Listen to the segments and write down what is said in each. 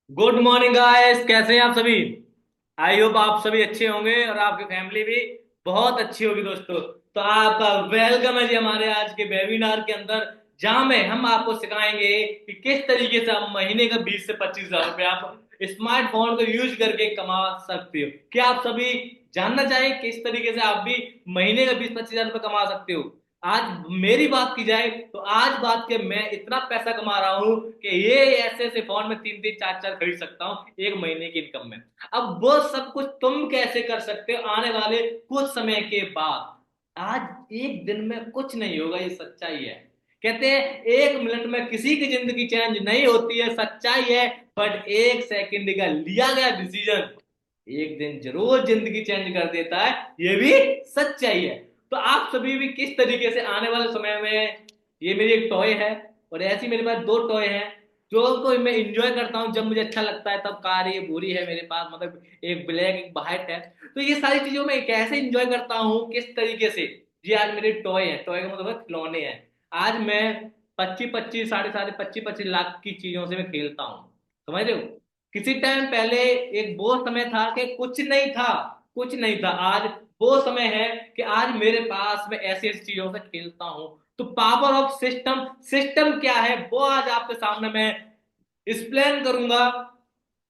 Good morning guys, कैसे हैं आप सभी। आई होप आप सभी अच्छे होंगे और आपकी फैमिली भी बहुत अच्छी होगी दोस्तों। तो आपका वेलकम है जी हमारे आज के वेबिनार के अंदर, जहां में हम आपको सिखाएंगे कि किस तरीके से आप महीने का 20 से 25 हज़ार रुपये आप स्मार्टफोन को यूज करके कमा सकते हो। क्या आप सभी जानना चाहेंगे किस तरीके से आप भी महीने का 20 से 25 हज़ार रुपये कमा सकते हो। आज मेरी बात की जाए तो आज बात के मैं इतना पैसा कमा रहा हूं कि ये ऐसे ऐसे फोन में तीन तीन चार चार खरीद सकता हूं एक महीने की इनकम में। अब वो सब कुछ तुम कैसे कर सकते हो आने वाले कुछ समय के बाद। आज एक दिन में कुछ नहीं होगा, ये सच्चाई है। कहते हैं 1 मिनट में किसी की जिंदगी चेंज नहीं होती है, सच्चाई है। बट 1 सेकंड का लिया गया डिसीजन एक दिन जरूर जिंदगी चेंज कर देता है, ये भी सच्चाई है। तो आप सभी भी किस तरीके से आने वाले समय में, ये मेरी एक टॉय है और ऐसी मेरे पास दो टॉय हैं जो को मैं इंजॉय करता हूँ जब मुझे अच्छा लगता है। तब कार ये बुरी है मेरे पास, मतलब एक ब्लैक एक व्हाइट है। तो ये सारी चीजों में कैसे इंजॉय करता हूँ किस तरीके से। जी आज मेरे टॉय है, टॉय का मतलब है खिलौने हैं। आज मैं 25-25 साढ़े साढ़े 25-25 लाख की चीजों से मैं खेलता हूँ, समझ रहे हो। किसी टाइम पहले एक वो समय था कि कुछ नहीं था, कुछ नहीं था। आज वो समय है कि आज मेरे पास मैं ऐसी ऐसी चीजों से खेलता हूं। तो पावर ऑफ सिस्टम, सिस्टम क्या है वो आज आपके सामने मैं एक्सप्लेन करूंगा।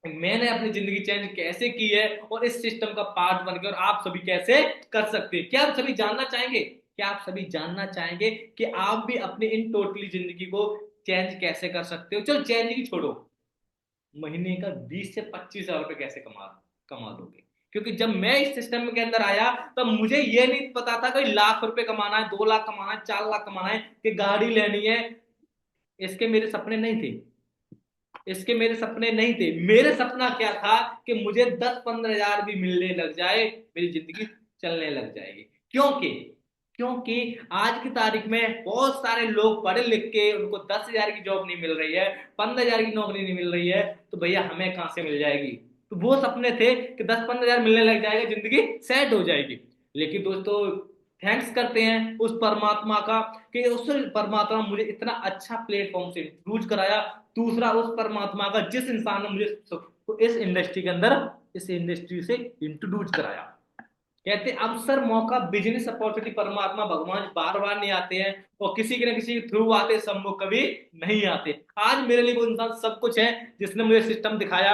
मैंने अपनी जिंदगी चेंज कैसे की है और इस सिस्टम का पार्ट बन के और आप सभी कैसे कर सकते हैं। क्या आप सभी जानना चाहेंगे, क्या आप सभी जानना चाहेंगे कि आप भी अपनी इन टोटली जिंदगी को चेंज कैसे कर सकते हो। चलो चेंज की छोड़ो, महीने का 20 से 25 हज़ार रुपए कैसे कमा कमा दोगे। क्योंकि जब मैं इस सिस्टम के अंदर आया तब मुझे ये नहीं पता था कि लाख रुपए कमाना है, 2 लाख कमाना है, 4 लाख कमाना है, कि गाड़ी लेनी है। इसके मेरे सपने नहीं थे, इसके मेरे सपने नहीं थे। मेरे सपना क्या था कि मुझे 10-15 हज़ार भी मिलने लग जाए, मेरी जिंदगी चलने लग जाएगी। क्योंकि क्योंकि आज की तारीख में बहुत सारे लोग पढ़े लिख के उनको 10 हज़ार की जॉब नहीं मिल रही है, 15 हज़ार की नौकरी नहीं मिल रही है। तो भैया हमें कहां से मिल जाएगी। तो वो सपने थे कि 10-15 हज़ार मिलने लग जाएगा, जिंदगी सेट हो जाएगी। लेकिन दोस्तों थैंक्स करते हैं उस परमात्मा का कि उस परमात्मा ने मुझे इतना अच्छा प्लेटफॉर्म से इंट्रोड्यूस कराया। दूसरा उस परमात्मा का जिस इंसान ने मुझे इस इंडस्ट्री के अंदर, इस इंडस्ट्री से इंट्रोड्यूस कराया। कहते अवसर मौका बिजनेस अपॉर्चुनिटी परमात्मा भगवान बार बार नहीं आते हैं और किसी के ना किसी के थ्रू आते, संभव कभी नहीं आते। आज मेरे लिए वो इंसान सब कुछ है जिसने मुझे सिस्टम दिखाया।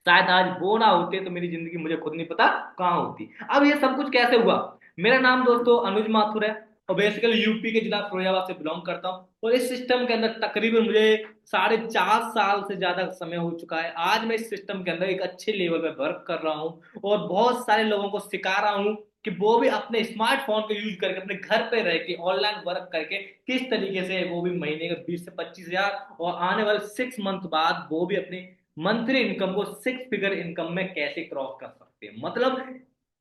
शायद आज वो ना होते तो मेरी जिंदगी मुझे खुद नहीं पता कहां होती। अब ये सब कुछ कैसे हुआ। मेरा नाम दोस्तों अनुज माथुर है और बेसिकली यूपी के जिला फिरोजाबाद से बिलोंग करता हूँ। और इस सिस्टम के अंदर तकरीबन मुझे 4.5 साल से ज्यादा समय हो चुका है। आज मैं इस सिस्टम के अंदर एक अच्छे लेवल पे वर्क कर रहा हूँ और बहुत सारे लोगों को सिखा रहा हूँ कि वो भी अपने स्मार्टफोन को यूज करके अपने घर पे रह के ऑनलाइन वर्क करके किस तरीके से वो भी महीने का 20 से 25 हज़ार और आने वाले 6 मंथ बाद वो भी अपने मंथली इनकम को 6 फिगर इनकम में कैसे क्रॉस कर सकते हैं। मतलब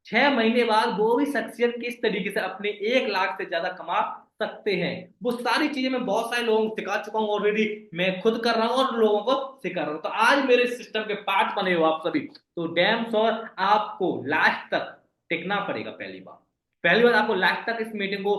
6 महीने बाद वो भी शख्सियत किस तरीके से अपने 1 लाख से ज्यादा कमा सकते हैं। वो सारी चीजें मैं बहुत सारे लोगों को सिखा चुका हूं ऑलरेडी, मैं खुद कर रहा हूं और लोगों को सिखा रहा हूं। तो आज मेरे सिस्टम के पार्ट बने हो आप सभी, तो डैम श्योर आपको लास्ट तक टिकना पड़ेगा। पहली बार आपको लास्ट तक इस मीटिंग को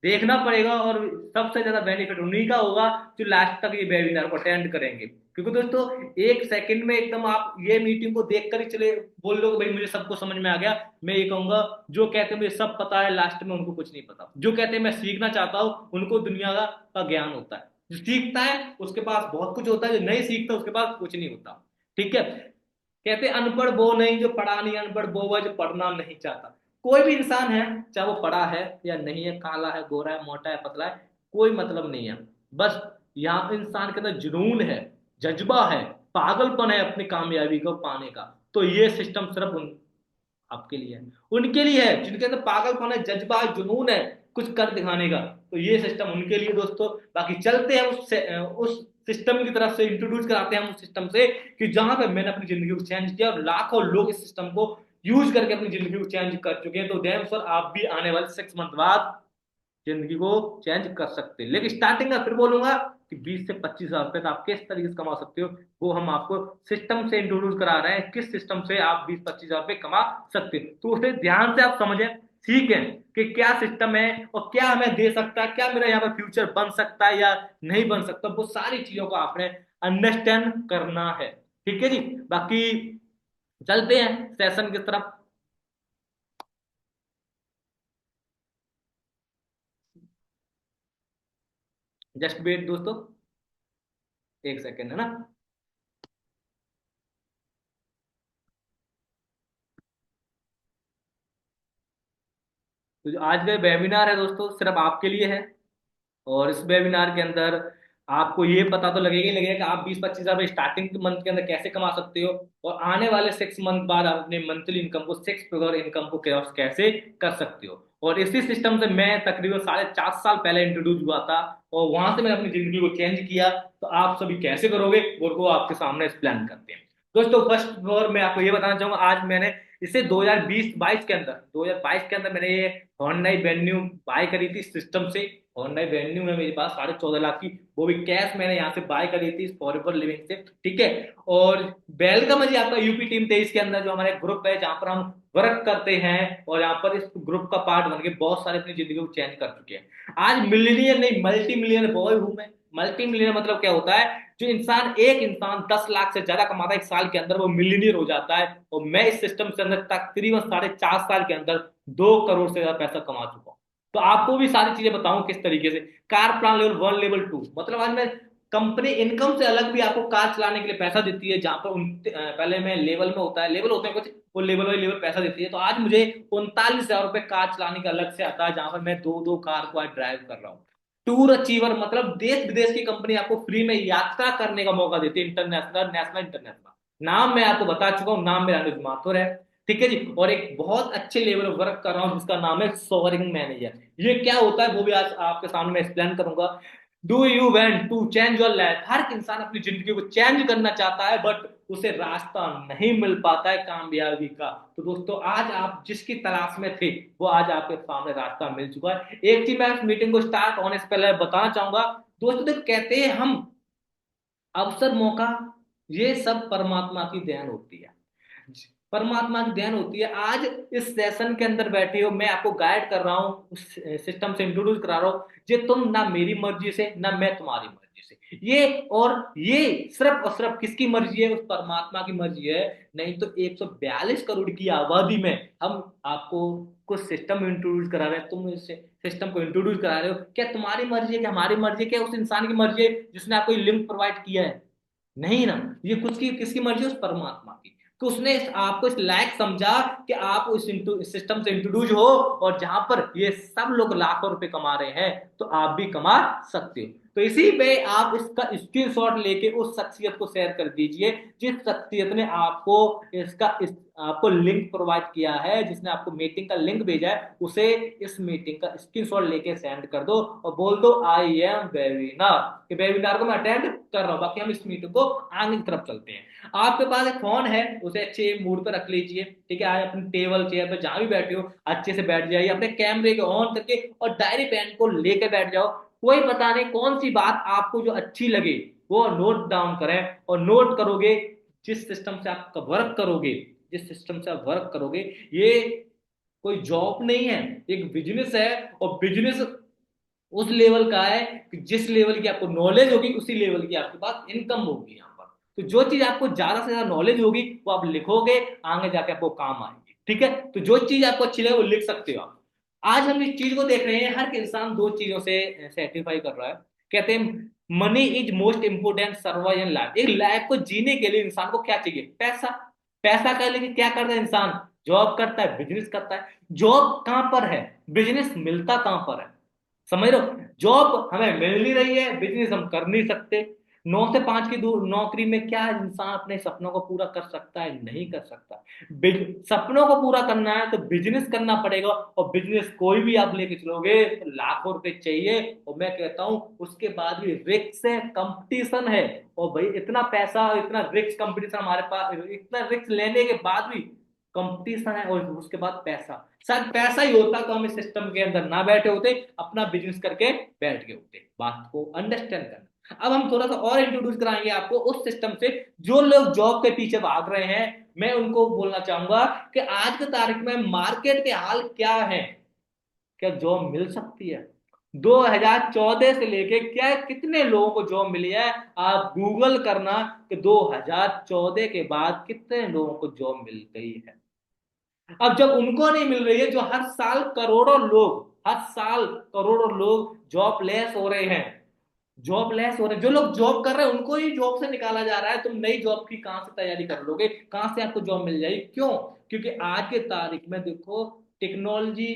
देखना पड़ेगा और सबसे ज्यादा बेनिफिट उन्हीं का होगा जो लास्ट तक ये वेबिनार को अटेंड करेंगे। क्योंकि दोस्तों 1 सेकंड में एकदम आप ये मीटिंग को देख कर ही चले बोल लो कि भाई मुझे सबको समझ में आ गया। मैं ये कहूंगा जो कहते हैं मुझे सब पता है, लास्ट में उनको कुछ नहीं पता। जो कहते हैं मैं सीखना चाहता हूँ, उनको दुनिया का ज्ञान होता है। जो सीखता है उसके पास बहुत कुछ होता है, जो नहीं सीखता उसके पास कुछ नहीं होता। ठीक है। कहते अनपढ़ वो नहीं जो पढ़ा नहीं, अनपढ़ वो है जो पढ़ना नहीं चाहता। कोई भी इंसान है, चाहे वो पढ़ा है या नहीं है, काला है, गोरा है, मोटा है, पतला है, कोई मतलब नहीं है। बस यहाँ इंसान के अंदर जुनून है, जज्बा है, पागलपन है अपनी कामयाबी को पाने का। तो ये सिस्टम सिर्फ आपके लिए है, उनके लिए है जिनके अंदर पागलपन है, जज्बा है, जुनून है कुछ कर दिखाने का। तो ये सिस्टम उनके लिए दोस्तों। बाकी चलते हैं उस सिस्टम की तरफ से, इंट्रोड्यूस कराते हैं हम उस सिस्टम से कि जहां पे मैंने अपनी जिंदगी को चेंज किया और लाखों लोग इस सिस्टम को यूज करके अपनी जिंदगी को चेंज कर चुके हैं। तो डैम सर आप भी आने वाले 6 मंथ बाद जिंदगी को चेंज कर सकते हैं। लेकिन स्टार्टिंग में फिर बोलूंगा कि 20 से 25 हज़ार रुपए का आप किस तरीके से कमा सकते हो, वो हम आपको सिस्टम से इंट्रोड्यूस करा रहे हैं। किस सिस्टम से आप 20-25 हज़ार रुपए कमा सकते हो, तो उसे ध्यान से आप समझें, सीखें कि क्या सिस्टम है और क्या हमें दे सकता है, क्या मेरा यहाँ पर फ्यूचर बन सकता है या नहीं बन सकता। वो सारी चीजों को आपने अंडरस्टैंड करना है। ठीक है जी। बाकी चलते हैं सेशन की तरफ। जस्ट वेट दोस्तों, एक सेकेंड है ना। तो जो आज का वेबिनार है दोस्तों सिर्फ आपके लिए है। और इस वेबिनार के अंदर आपको ये पता तो लगेगा ही लगेगा कि आप 20-25 हजार स्टार्टिंग मंथ के अंदर कैसे कमा सकते हो, और आने वाले 6 मंथ बाद आप अपने मंथली इनकम को 6 फिगर इनकम को कैसे कर सकते हो। और इसी सिस्टम से मैं तकरीबन 4.5 साल पहले इंट्रोड्यूस हुआ था, और वहां से मैंने अपनी जिंदगी को चेंज किया। तो आप सभी कैसे करोगे वो को आपके सामने एक्सप्लेन करते हैं। दोस्तों फर्स्ट और मैं आपको ये बताना चाहूंगा, आज मैंने इसे 2020-22 के अंदर 2022 के अंदर मैंने ये Hyundai वेन्यू बाय करी थी सिस्टम से। Hyundai वेन्यू है मेरे पास 14.5 लाख की, वो भी कैश मैंने यहाँ से बाय करी थी फॉरएवर लिविंग से। ठीक है। और वेलकम है जी आपका यूपी टीम 23 के अंदर, जो हमारे ग्रुप है जहाँ पर हम वर्क करते हैं, और यहाँ पर इस ग्रुप का पार्ट बन के बहुत सारे अपनी जिंदगी को चेंज कर चुके हैं। आज मिलीनियर नहीं मल्टी मिलियनर बॉय हूं मैं। मल्टी मिलियनर मतलब क्या होता है, जो एक इंसान 10 लाख से ज्यादा कमाता है एक साल के अंदर, वो मिलीनियर हो जाता है। और मैं इस सिस्टम से अंदर तकरीबन 4.5 साल के अंदर 2 करोड़ से ज्यादा पैसा कमा चुका हूं। तो आपको भी सारी चीजें बताऊं किस तरीके से। कार प्लान लेवल 1 लेवल 2, मतलब आज मैं कंपनी इनकम से अलग भी आपको कार चलाने के लिए पैसा देती है, जहां पर पहले में लेवल में होता है, लेवल होते हैं कुछ, वो लेवल वाई लेवल पैसा देती है। तो आज मुझे 39 हजार रुपये कार चलाने का अलग से आता है, जहां पर मैं दो दो कार को आज ड्राइव कर रहा हूँ। टूर अचीवर मतलब देश विदेश की कंपनी आपको फ्री में यात्रा करने का मौका देती है, इंटरनेशनल नेशनल इंटरनेशनल। नाम मैं आपको बता चुका हूँ, नाम मेरा अनुज माथुर है। ठीक है जी। और एक बहुत अच्छे लेवल वर्क कर रहा हूँ जिसका नाम है सोवरिंग मैनेजर। ये क्या होता है वो भी आज आपके सामने मैं एक्सप्लेन करूंगा। Do you want to change your life, हर इंसान अपनी जिंदगी को चेंज करना चाहता है, बट उसे रास्ता नहीं मिल पाता है कामयाबी का। तो दोस्तों आज आप जिसकी तलाश में थे वो आज आपके सामने रास्ता मिल चुका है। एक चीज मैं इस मीटिंग को स्टार्ट होने से पहले बताना चाहूंगा। दोस्तों तो कहते हैं हम अवसर मौका, ये सब परमात्मा की देन होती है। परमात्मा की देन होती है। आज इस सेशन के अंदर बैठे हो, मैं आपको गाइड कर रहा हूँ, उस सिस्टम से इंट्रोड्यूस करा रहा हूँ। ये तुम ना मेरी मर्जी से ना मैं तुम्हारी मर्जी से, ये सिर्फ और सिर्फ किसकी मर्जी है, उस परमात्मा की मर्जी है। नहीं तो 142 करोड़ की आबादी में हम आपको कुछ सिस्टम इंट्रोड्यूस करा रहे हैं, तुम इस सिस्टम को इंट्रोड्यूस करा रहे हो। क्या तुम्हारी मर्जी है कि हमारी मर्जी है, क्या उस इंसान की मर्जी है जिसने आपको लिंक प्रोवाइड किया है? नहीं ना। ये कुछ की किसकी मर्जी है, उस परमात्मा की। तो उसने आपको इस लायक समझा कि आप इस सिस्टम से इंट्रोड्यूस हो, और जहां पर ये सब लोग लाखों रुपए कमा रहे हैं तो आप भी कमा सकते हो। तो इसी पे आप इसका स्क्रीनशॉट लेके उस शख्सियत को शेयर कर दीजिए जिस शख्सियत ने आपको आपको लिंक प्रोवाइड किया है, जिसने आपको मीटिंग का लिंक भेजा है, उसे इस मीटिंग का स्क्रीनशॉट लेके सेंड कर दो, और बोल दो आई एम वेबिनार, कि वेबिनार को मैं अटेंड कर रहा हूँ। बाकी हम इस मीटिंग को आगे की तरफ चलते हैं। आपके पास एक फोन है, उसे अच्छे मूड पर रख लीजिए। ठीक है। आज अपनी टेबल चेयर पर जहां भी बैठे हो अच्छे से बैठ जाइए, अपने कैमरे को ऑन करके और डायरी पेन को लेके बैठ जाओ। कोई पता नहीं कौन सी बात आपको जो अच्छी लगे वो नोट डाउन करें, और नोट करोगे जिस सिस्टम से आप वर्क करोगे, जिस सिस्टम से आप वर्क करोगे, ये कोई जॉब नहीं है, एक बिजनेस है। और बिजनेस उस लेवल का है कि जिस लेवल की आपको नॉलेज होगी उसी लेवल की आपके पास इनकम होगी यहाँ पर। तो जो चीज आपको ज्यादा से ज्यादा नॉलेज होगी वो आप लिखोगे, आगे जाके आपको काम आएगी। ठीक है। तो जो चीज आपको अच्छी लगे वो लिख सकते हो आप। आज हम इस चीज को देख रहे हैं, हर इंसान दो चीजों से सेटिस्फाई कर रहा है। कहते हैं money is most important survive in life. एक लाइफ को जीने के लिए इंसान को क्या चाहिए, पैसा। पैसा का लेके क्या करता है इंसान, जॉब करता है, बिजनेस करता है। जॉब कहां पर है, बिजनेस मिलता कहां पर है, समझ रहे हो। जॉब हमें मिल नहीं रही है, बिजनेस हम कर नहीं सकते। 9 से 5 की दूर नौकरी में क्या इंसान अपने सपनों को पूरा कर सकता है, नहीं कर सकता। सपनों को पूरा करना है तो बिजनेस करना पड़ेगा, और बिजनेस कोई भी आप लेके चलोगे तो लाखों रुपए चाहिए। और मैं कहता हूं उसके बाद भी रिस्क है, कंपटीशन है। और भाई इतना पैसा, इतना रिस्क कंपटीशन हमारे पास, इतना रिस्क लेने के बाद भी कंपटीशन है, और उसके बाद पैसा। शायद पैसा ही होता तो हम इस सिस्टम के अंदर ना बैठे होते, अपना बिजनेस करके बैठ गए होते। बात को अंडरस्टैंड करना। अब हम थोड़ा सा और इंट्रोड्यूस कराएंगे आपको उस सिस्टम से। जो लोग जॉब के पीछे भाग रहे हैं, मैं उनको बोलना चाहूंगा कि आज की तारीख में मार्केट के हाल क्या है, क्या जॉब मिल सकती है। 2014 से लेके क्या कितने लोगों को जॉब मिली है, आप गूगल करना कि 2014 के बाद कितने लोगों को जॉब मिल गई है। अब जब उनको नहीं मिल रही है, जो हर साल करोड़ों लोग जॉबलेस हो रहे हैं, जॉबलेस हो रहे हैं, जो लोग जॉब कर रहे हैं उनको ही जॉब से निकाला जा रहा है, तुम नई जॉब की कहां से तैयारी कर लोगे, कहां से आपको जॉब मिल जाएगी, क्यों? क्योंकि आज के तारीख में देखो, टेक्नोलॉजी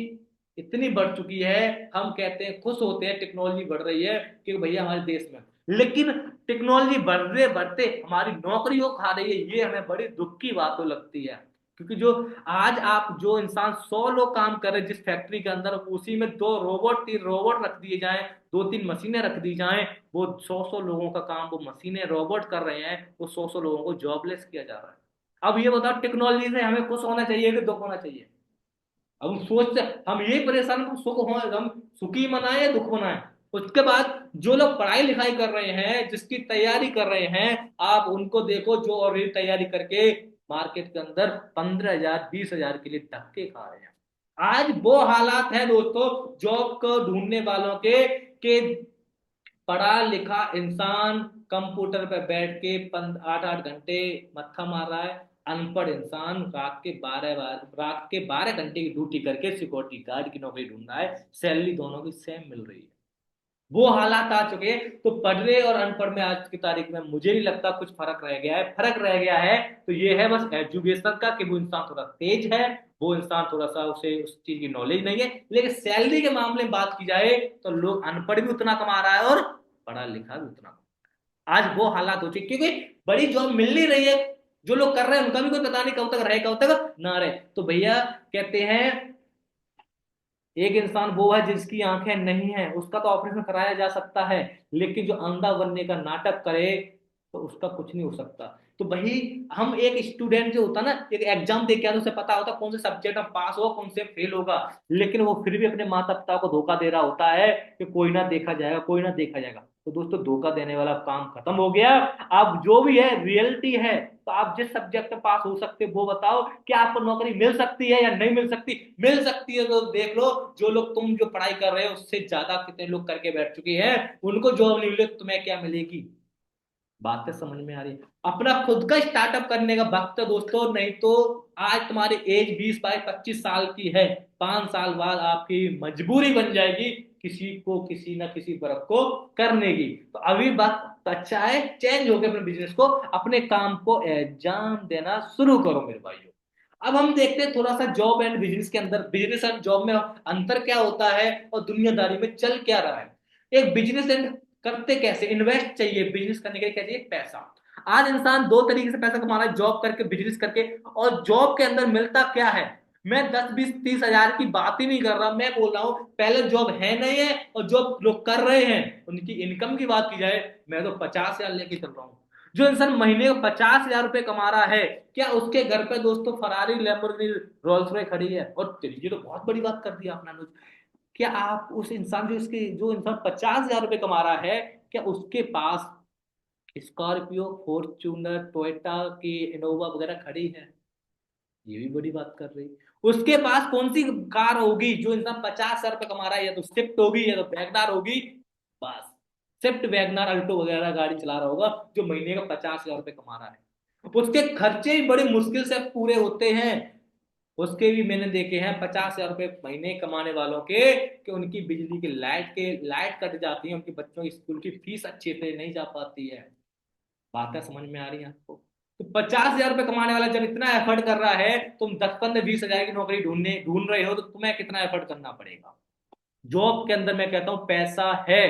इतनी बढ़ चुकी है। हम कहते हैं, खुश होते हैं टेक्नोलॉजी बढ़ रही है कि भैया हमारे देश में, लेकिन टेक्नोलॉजी बढ़ते बढ़ते हमारी नौकरियों खा रही है, ये हमें बड़ी दुख की बात तो लगती है। क्योंकि जो इंसान 100 लोग काम कर रहे हैं जिस फैक्ट्री के अंदर, उसी में 2 रोबोट 3 रोबोट रख दिए जाएं, 2 3 मशीनें रख दी जाएं, वो 100 लोगों का काम वो मशीनें रोबोट कर रहे हैं, वो 100 लोगों को जॉबलेस किया जा रहा है। अब ये बताओ, टेक्नोलॉजी से हमें खुश होना चाहिए कि दुख होना चाहिए? अब हम सोचते, हम यही परेशान, हम सुखी मनाए या दुख मनाए? उसके बाद जो लोग पढ़ाई लिखाई कर रहे हैं, जिसकी तैयारी कर रहे हैं, आप उनको देखो जो ऑलरेडी तैयारी करके मार्केट के अंदर 15,000 20,000 के लिए धक्के खा रहे हैं। आज वो हालात है दोस्तों, जॉब को ढूंढने वालों के पढ़ा लिखा इंसान कंप्यूटर पर बैठ के 8 8 घंटे मत्था मार रहा है, अनपढ़ इंसान रात के 12 घंटे की ड्यूटी करके सिक्योरिटी गार्ड की नौकरी ढूंढ रहा है, सैलरी दोनों की सेम मिल रही है। वो हालात आ चुके हैं, तो पढ़ने और अनपढ़ में आज की तारीख में मुझे नहीं लगता कुछ फर्क रह गया है। फर्क रह गया है तो ये है बस एजुकेशन का, कि वो इंसान थोड़ा तेज है, वो इंसान थोड़ा सा, उसे उस चीज की नॉलेज नहीं है। लेकिन सैलरी के मामले में बात की जाए तो लोग अनपढ़ भी उतना कमा रहा है और पढ़ा लिखा भी उतना। आज वो हालात हो चुके, क्योंकि बड़ी जॉब मिल नहीं रही है। जो लोग कर रहे हैं उनका भी कोई पता नहीं कब तक रहे कब तक ना रहे। तो भैया कहते हैं, एक इंसान वो है जिसकी आंखें नहीं है, उसका तो ऑपरेशन कराया जा सकता है, लेकिन जो अंधा बनने का नाटक करे तो उसका कुछ नहीं हो सकता। तो वही, हम एक स्टूडेंट जो होता ना, एक एग्जाम दे के आता, उसे पता होता कौन से सब्जेक्ट में पास होगा कौन से फेल होगा, लेकिन वो फिर भी अपने माता पिता को धोखा दे रहा होता है कि कोई ना देखा जाएगा, कोई ना देखा जाएगा। तो दोस्तों, धोखा देने वाला काम खत्म हो गया। अब जो भी है रियलिटी है, तो आप जिस सब्जेक्ट में पास हो सकते हो वो बताओ, क्या आपको नौकरी मिल सकती है या नहीं मिल सकती? मिल सकती है तो देख लो, जो लोग तुम जो पढ़ाई कर रहे हो उससे ज्यादा कितने लोग करके बैठ चुके हैं, उनको जॉब नहीं मिले, तुम्हें क्या मिलेगी? बातें समझ में आ रही है? अपना खुद का स्टार्टअप करने का वक्त है दोस्तों, नहीं तो आज तुम्हारी एज 20 22 25 साल की है, 5 साल बाद आपकी मजबूरी बन जाएगी किसी को किसी ना किसी वर्क को करने की। तो अभी वक्त अच्छा है, चेंज होकर अपने बिजनेस को, अपने काम को एग्जाम देना शुरू करो मेरे भाइयों। अब हम देखते हैं थोड़ा सा जॉब एंड बिजनेस के अंदर, बिजनेस एंड जॉब में अंतर क्या होता है और दुनियादारी में चल क्या रहा है। एक बिजनेस एंड करते कैसे, इन्वेस्ट चाहिए बिजनेस करने के लिए, क्या चाहिए? पैसा। आज इंसान 2 तरीके से पैसा कमा रहा है, जॉब करके, बिजनेस करके। और जॉब के अंदर मिलता क्या है? मैं 10 20 30 हजार की बात ही नहीं कर रहा, मैं बोल रहा हूं पहले जॉब है नहीं है, और जो लोग कर रहे हैं उनकी इनकम की बात की जाए, मैं तो 50 हजार लेके चल रहा हूँ। जो इंसान महीने को 50 हजार रुपए कमा रहा है, क्या उसके घर पे दोस्तों फरारी लैम्बोर्गिनी रोल्स रॉयस खड़ी है? और ये तो बहुत बड़ी बात कर दी आपने अनुज। क्या आप उस इंसान जो इंसान 50 हजार रुपए कमा रहा है, क्या उसके पास स्कॉर्पियो, फॉर्च्यूनर, टोयोटा की इनोवा वगैरह खड़ी है? ये भी बड़ी बात कर रही। उसके पास कौन सी कार होगी? जो इंसान 50 हजार रुपए कमा रहा है, या तो स्विफ्ट होगी या तो वैगनार होगी, बस। स्विफ्ट, वैगनार, अल्टो वगैरह गाड़ी चला रहा होगा, जो महीने का 50 हजार रुपए कमा रहा है। उसके खर्चे भी बड़ी मुश्किल से पूरे होते हैं। उसके भी मैंने देखे हैं 50 हजार रुपए महीने कमाने वालों के, कि उनकी बिजली की लाइट कट जाती है, उनके बच्चों की स्कूल की फीस अच्छे से नहीं जा पाती है। बातें समझ में आ रही है आपको? तो 50 हजार रुपए कमाने वाला जब इतना एफर्ट कर रहा है, तुम 10 15 20 हजार की नौकरी ढूंढ रहे हो, तो तुम्हें कितना एफर्ट करना पड़ेगा? जॉब के अंदर मैं कहता हूं पैसा है,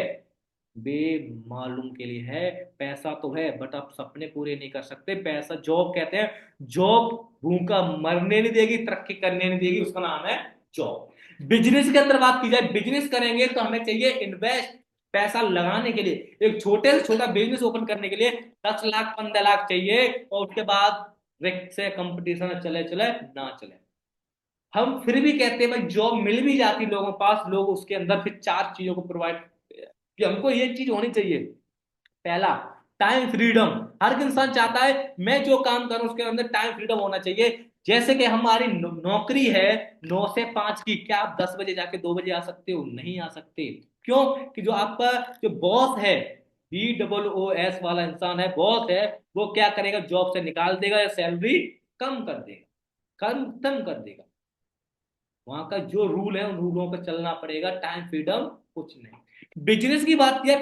बेमालूम के लिए है। पैसा तो है, बट आप सपने पूरे नहीं कर सकते। पैसा, जॉब कहते हैं, जॉब भूखा मरने नहीं देगी, तरक्की करने नहीं देगी, उसका नाम है जॉब। बिजनेस के अंदर बात की जाए, बिजनेस करेंगे तो हमें चाहिए इन्वेस्ट, पैसा लगाने के लिए। एक छोटे से छोटा बिजनेस ओपन करने के लिए 10 लाख 15 लाख चाहिए, और उसके बाद रिस्क से कंपटीशन चले चले ना चले। हम फिर भी कहते हैं भाई, जॉब मिल भी जाती लोगों के पास, लोग उसके अंदर फिर 4 चीजों को प्रोवाइड, कि हमको ये चीज होनी चाहिए। पहला, टाइम फ्रीडम। हर एक इंसान चाहता है मैं जो काम करूं उसके अंदर टाइम फ्रीडम होना चाहिए। जैसे कि हमारी नौकरी है 9 से 5 की, क्या आप 10 बजे जाके 2 बजे आ सकते हो? नहीं आ सकते। क्यों? कि जो आपका जो बॉस है, BOOS वाला इंसान है, बॉस है, वो क्या करेगा, जॉब से निकाल देगा या सैलरी कम कर देगा, कम कर देगा। वहां का जो रूल है उन रूलों पर चलना पड़ेगा, टाइम फ्रीडम कुछ नहीं। बिजनेस की बात किया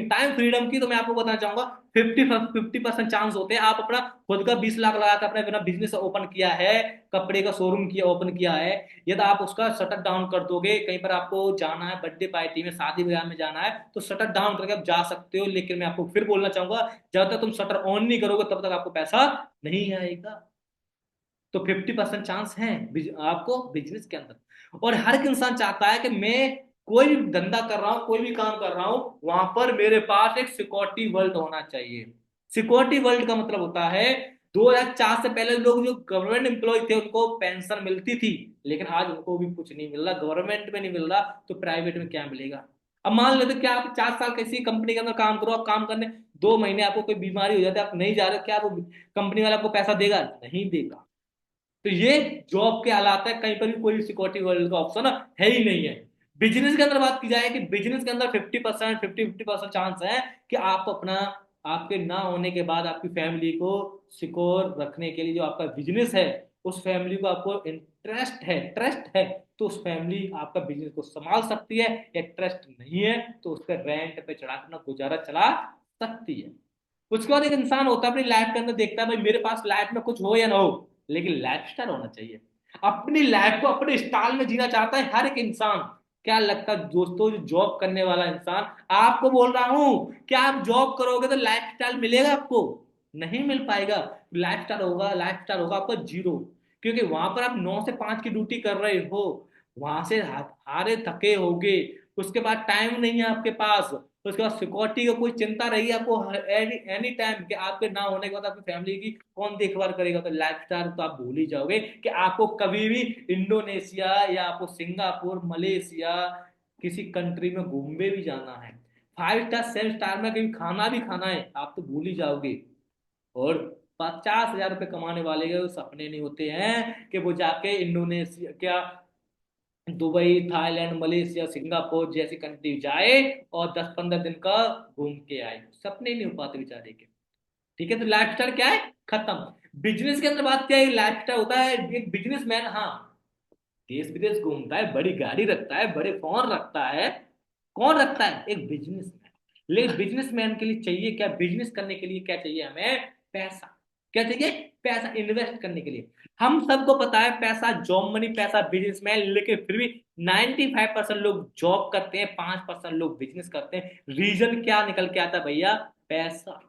टाइम फ्रीडम की, तो मैं आपको बताना चाहूंगा 50% चांस होते हैं। आप अपना खुद का 20 लाख लगा कर अपना अपना बिजनेस ओपन किया है, कपड़े का शोरूम किया ओपन किया है, यदि आप उसका शटर डाउन कर दोगे, कहीं पर आपको जाना है बर्थडे पार्टी में, शादी ब्याह में जाना है, तो शटर डाउन करके आप जा सकते हो। लेकिन मैं आपको फिर बोलना चाहूंगा, जब तक तुम शटर ऑन नहीं करोगे तब तक आपको पैसा नहीं आएगा। तो 50% चांस है आपको बिजनेस के अंदर। और हर एक इंसान चाहता है कि मैं कोई भी धंधा कर रहा हूं, कोई भी काम कर रहा हूं, वहां पर मेरे पास एक सिक्योरिटी वर्ल्ड होना चाहिए। सिक्योरिटी वर्ल्ड का मतलब होता है, 2004 से पहले लोग जो गवर्नमेंट एम्प्लॉय थे उनको पेंशन मिलती थी, लेकिन आज उनको भी कुछ नहीं मिल रहा, गवर्नमेंट में नहीं मिल रहा, तो प्राइवेट में क्या मिलेगा? अब मान लेते क्या आप 4 साल किसी कंपनी के अंदर काम करो, आप काम करने 2 महीने आपको कोई बीमारी हो जाती है, आप नहीं जा रहे, क्या वो कंपनी वाला आपको पैसा देगा? नहीं देगा। तो ये जॉब के हालात है, कहीं पर भी कोई सिक्योरिटी वर्ल्ड का ऑप्शन है ही नहीं है। बिजनेस के अंदर बात की जाए कि बिजनेस के अंदर 50% 50% चांस है कि आप अपना, आपके ना होने के बाद आपकी फैमिली को सिक्योर रखने के लिए जो आपका बिजनेस है, उस फैमिली को आपको इंटरेस्ट है, ट्रस्ट है, तो उस फैमिली आपका बिजनेस को संभाल सकती है। या ट्रस्ट नहीं है तो उस पर रेंट पे चढ़ा अपना गुजारा चला सकती है। उसके बाद एक इंसान होता है अपनी लाइफ के अंदर, देखता है भाई मेरे पास लाइफ में कुछ हो या ना हो, लेकिन लाइफ स्टाइल होना चाहिए। अपनी लाइफ को अपने स्टाइल में जीना चाहता है हर एक इंसान। क्या लगता है दोस्तों, जो जॉब करने वाला इंसान, आपको बोल रहा हूं, क्या आप जॉब करोगे तो लाइफ स्टाइल मिलेगा आपको? नहीं मिल पाएगा। लाइफ स्टाइल होगा आपका जीरो। क्योंकि वहां पर आप 9 से 5 की ड्यूटी कर रहे हो, वहां से हारे थके होगे, उसके बाद टाइम नहीं है आपके पास, उसके बाद सिक्योरिटी की कोई चिंता रही आपको एनी एनी टाइम कि आपके ना होने के बाद आपकी फैमिली की कौन देखभाल करेगा, तो लाइफ स्टाइल तो आप भूल ही जाओगे कि आपको कभी भी इंडोनेशिया या आपको सिंगापुर, मलेशिया, किसी कंट्री में घूमने भी जाना है, 5 स्टार 7 स्टार में कभी खाना भी खाना है, आप तो भूल ही जाओगे। और 50,000 रुपये कमाने वाले के सपने नहीं होते हैं कि वो जाके इंडोनेशिया क्या, दुबई, थाईलैंड, मलेशिया, सिंगापुर जैसी कंट्री जाए और 10-15 दिन का घूम के आए, सपने नहीं हो पाते बेचारे के। ठीक है, तो लाइफस्टाइल क्या है? खत्म। बिजनेस के अंदर बात क्या है, लाइफस्टाइल होता है एक बिजनेसमैन, हाँ, देश विदेश घूमता है, बड़ी गाड़ी रखता है, बड़े फोन रखता है, कौन रखता है? एक बिजनेसमैन। लेकिन बिजनेसमैन के लिए चाहिए क्या, बिजनेस करने के लिए क्या चाहिए हमें? पैसा। क्या चाहिए? पैसा इन्वेस्ट करने के लिए। हम सबको पता है पैसा जॉब मनी, पैसा बिजनेसमैन, लेकिन फिर भी 95% लोग जॉब करते हैं, 5% लोग बिजनेस करते हैं। रीजन क्या निकल के आता है भैया? पैसा।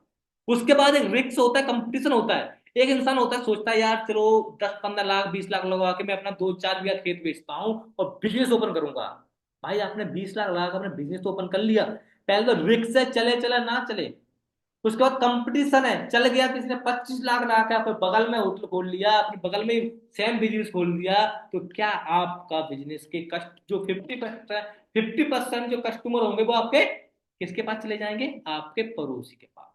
उसके बाद एक रिक्स होता है, कंपटीशन होता है। एक इंसान होता है सोचता है यार चलो 10-15 लाख 20 लाख लगा के मैं अपना 2-4 बीघा खेत बेचता हूँ और बिजनेस ओपन करूंगा। भाई आपने 20 लाख लगा कर अपने बिजनेस ओपन कर लिया, पहले तो रिक्स है, चले चला ना चले। उसके बाद कंपटीशन है, चल गया किसी ने 25 लाख लगा के अपने बगल में होटल खोल लिया, अपने बगल में सेम बिजनेस खोल दिया, तो क्या आपका बिजनेस के कस्ट जो 50% जो कस्टमर होंगे वो आपके किसके पास चले जाएंगे? आपके पड़ोसी के पास।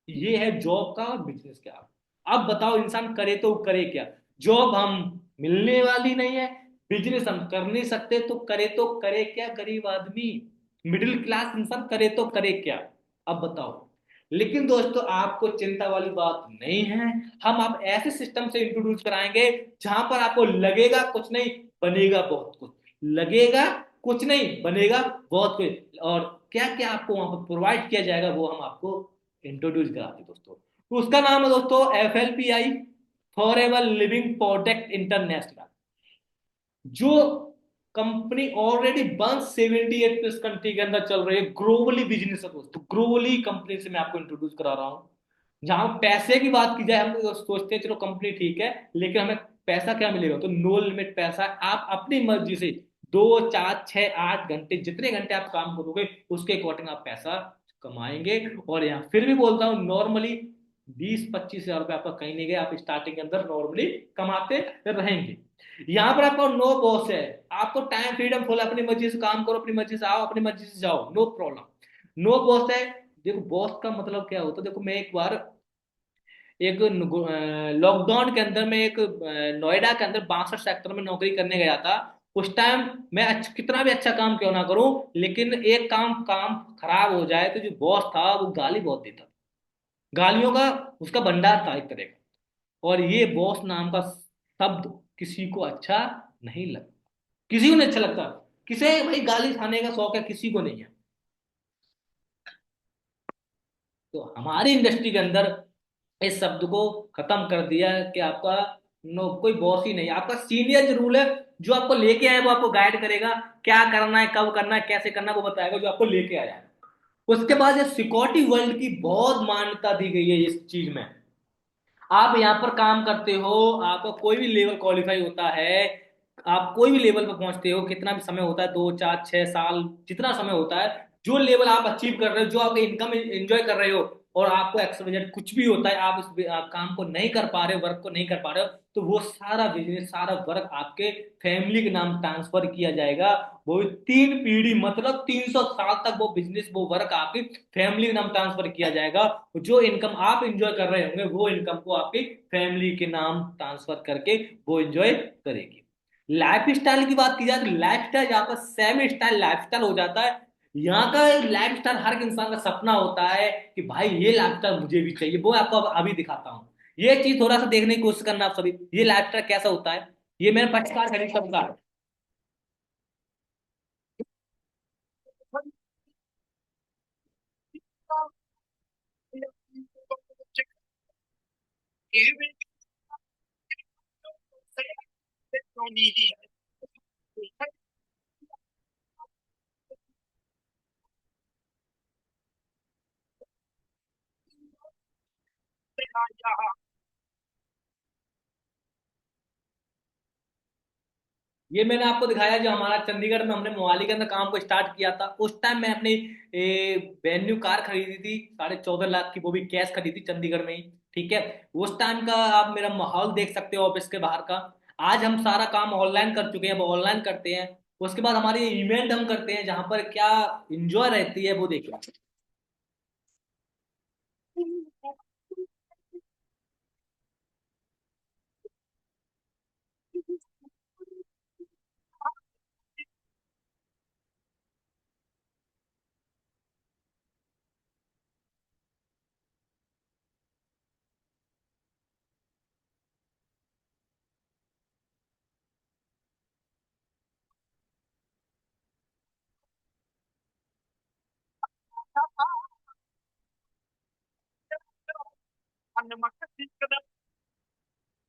ये है जॉब का और बिजनेस का। अब बताओ इंसान करे तो करे क्या? जॉब हम मिलने वाली नहीं है, बिजनेस हम कर नहीं सकते, तो करे क्या गरीब आदमी, मिडिल क्लास इंसान करे तो करे क्या? अब बताओ। लेकिन दोस्तों आपको चिंता वाली बात नहीं है, हम आप ऐसे सिस्टम से इंट्रोड्यूस कराएंगे जहां पर आपको लगेगा कुछ नहीं, बनेगा बहुत कुछ। लगेगा कुछ नहीं, बनेगा बहुत कुछ। और क्या क्या आपको वहां पर प्रोवाइड किया जाएगा वो हम आपको इंट्रोड्यूस कराते हैं दोस्तों। तो उसका नाम है दोस्तों FLPI, forever living product international. जो कंपनी ऑलरेडी 178 प्लस कंट्री के अंदर चल रही है, ग्लोबली बिजनेस है दोस्तों, ग्लोबली कंपनी से मैं आपको इंट्रोड्यूस करा रहा हूं। जहां पैसे की बात की जाए, हम तो सोचते हैं चलो कंपनी ठीक है, लेकिन हमें पैसा क्या मिलेगा? तो नो लिमिट पैसा है, आप अपनी मर्जी से 2 4 6 8 घंटे जितने घंटे आप काम करोगे उसके अकॉर्डिंग आप पैसा कमाएंगे। और यहाँ फिर भी बोलता हूँ, नॉर्मली 20-25 हजार रुपये आपका कहीं नहीं गया, आप स्टार्टिंग के अंदर नॉर्मली कमाते रहेंगे। यहाँ पर आपका नो बॉस है, आपको टाइम फ्रीडम फुल, अपनी मर्जी से काम करो, अपनी मर्जी से आओ, अपनी मर्जी से जाओ, नो प्रॉब्लम। नो बॉस है। देखो बॉस का मतलब क्या होता है, देखो मैं एक बार एक लॉकडाउन के अंदर में एक नोएडा के अंदर 62 सेक्टर में नौकरी करने गया था। उस टाइम मैं कितना भी अच्छा काम क्यों ना करूं, लेकिन एक काम काम खराब हो जाए तो जो बॉस था वो गाली बहुत देता था। गालियों का उसका भंडार था एक तरह का। और ये बॉस नाम का शब्द किसी को अच्छा नहीं लगता, किसी को नहीं अच्छा लगता। किसे भाई गाली खाने का शौक है, किसी को नहीं है। तो हमारी इंडस्ट्री के अंदर इस शब्द को खत्म कर दिया है कि आपका नो कोई बॉस ही नहीं, आपका सीनियर जरूर है। जो आपको लेके आए वो आपको गाइड करेगा, क्या करना है, कब करना है, कैसे करना है, वो बताएगा जो आपको लेके आया है। उसके बाद ये सिक्योरिटी वर्ल्ड की बहुत मान्यता दी गई है इस चीज में। आप यहाँ पर काम करते हो, आपका कोई भी लेवल क्वालिफाई होता है, आप कोई भी लेवल पर पहुंचते हो, कितना भी समय होता है, 2 4 6 साल, जितना समय होता है, जो लेवल आप अचीव कर रहे हो, जो आप इनकम एंजॉय कर रहे हो, और आपको एक्सवाइजेड कुछ भी होता है, आप इस काम को नहीं कर पा रहे हो, वर्क को नहीं कर पा रहे हो, तो वो सारा बिजनेस, सारा वर्क आपके फैमिली के नाम ट्रांसफर किया जाएगा। वो भी 3 पीढ़ी, मतलब 300 साल तक वो बिजनेस, वो वर्क आपकी फैमिली के नाम ट्रांसफर किया जाएगा। जो इनकम आप इंजॉय कर रहे होंगे, वो इनकम को आपकी फैमिली के नाम ट्रांसफर करके वो इंजॉय करेगी। लाइफ स्टाइल की बात की जाए तो लाइफ स्टाइल यहाँ पर सेम स्टाइल लाइफ स्टाइल हो जाता है। यहाँ का लाइफ स्टाइल हर एक इंसान का सपना होता है कि भाई ये लाइफ स्टाइल मुझे भी चाहिए। वो आपको अभी दिखाता हूँ। ये चीज थोड़ा सा देखने की कोशिश करना आप सभी, ये लाइफ स्टाइल कैसा होता है। ये मेरा पक्षकार खरीद सबका है। ये मैंने आपको दिखाया जो हमारा चंडीगढ़ में हमने मोहाली के अंदर काम को स्टार्ट किया था। उस टाइम मैं अपनी वेन्यू कार खरीदी थी 14.5 लाख की, वो भी कैश खरीदी चंडीगढ़ में ही। ठीक है। उस टाइम का आप मेरा माहौल देख सकते हो ऑफिस के बाहर का। आज हम सारा काम ऑनलाइन कर चुके हैं, अब ऑनलाइन करते हैं। उसके बाद हमारी इवेंट हम करते हैं जहां पर क्या इंजॉय रहती है वो देखिए।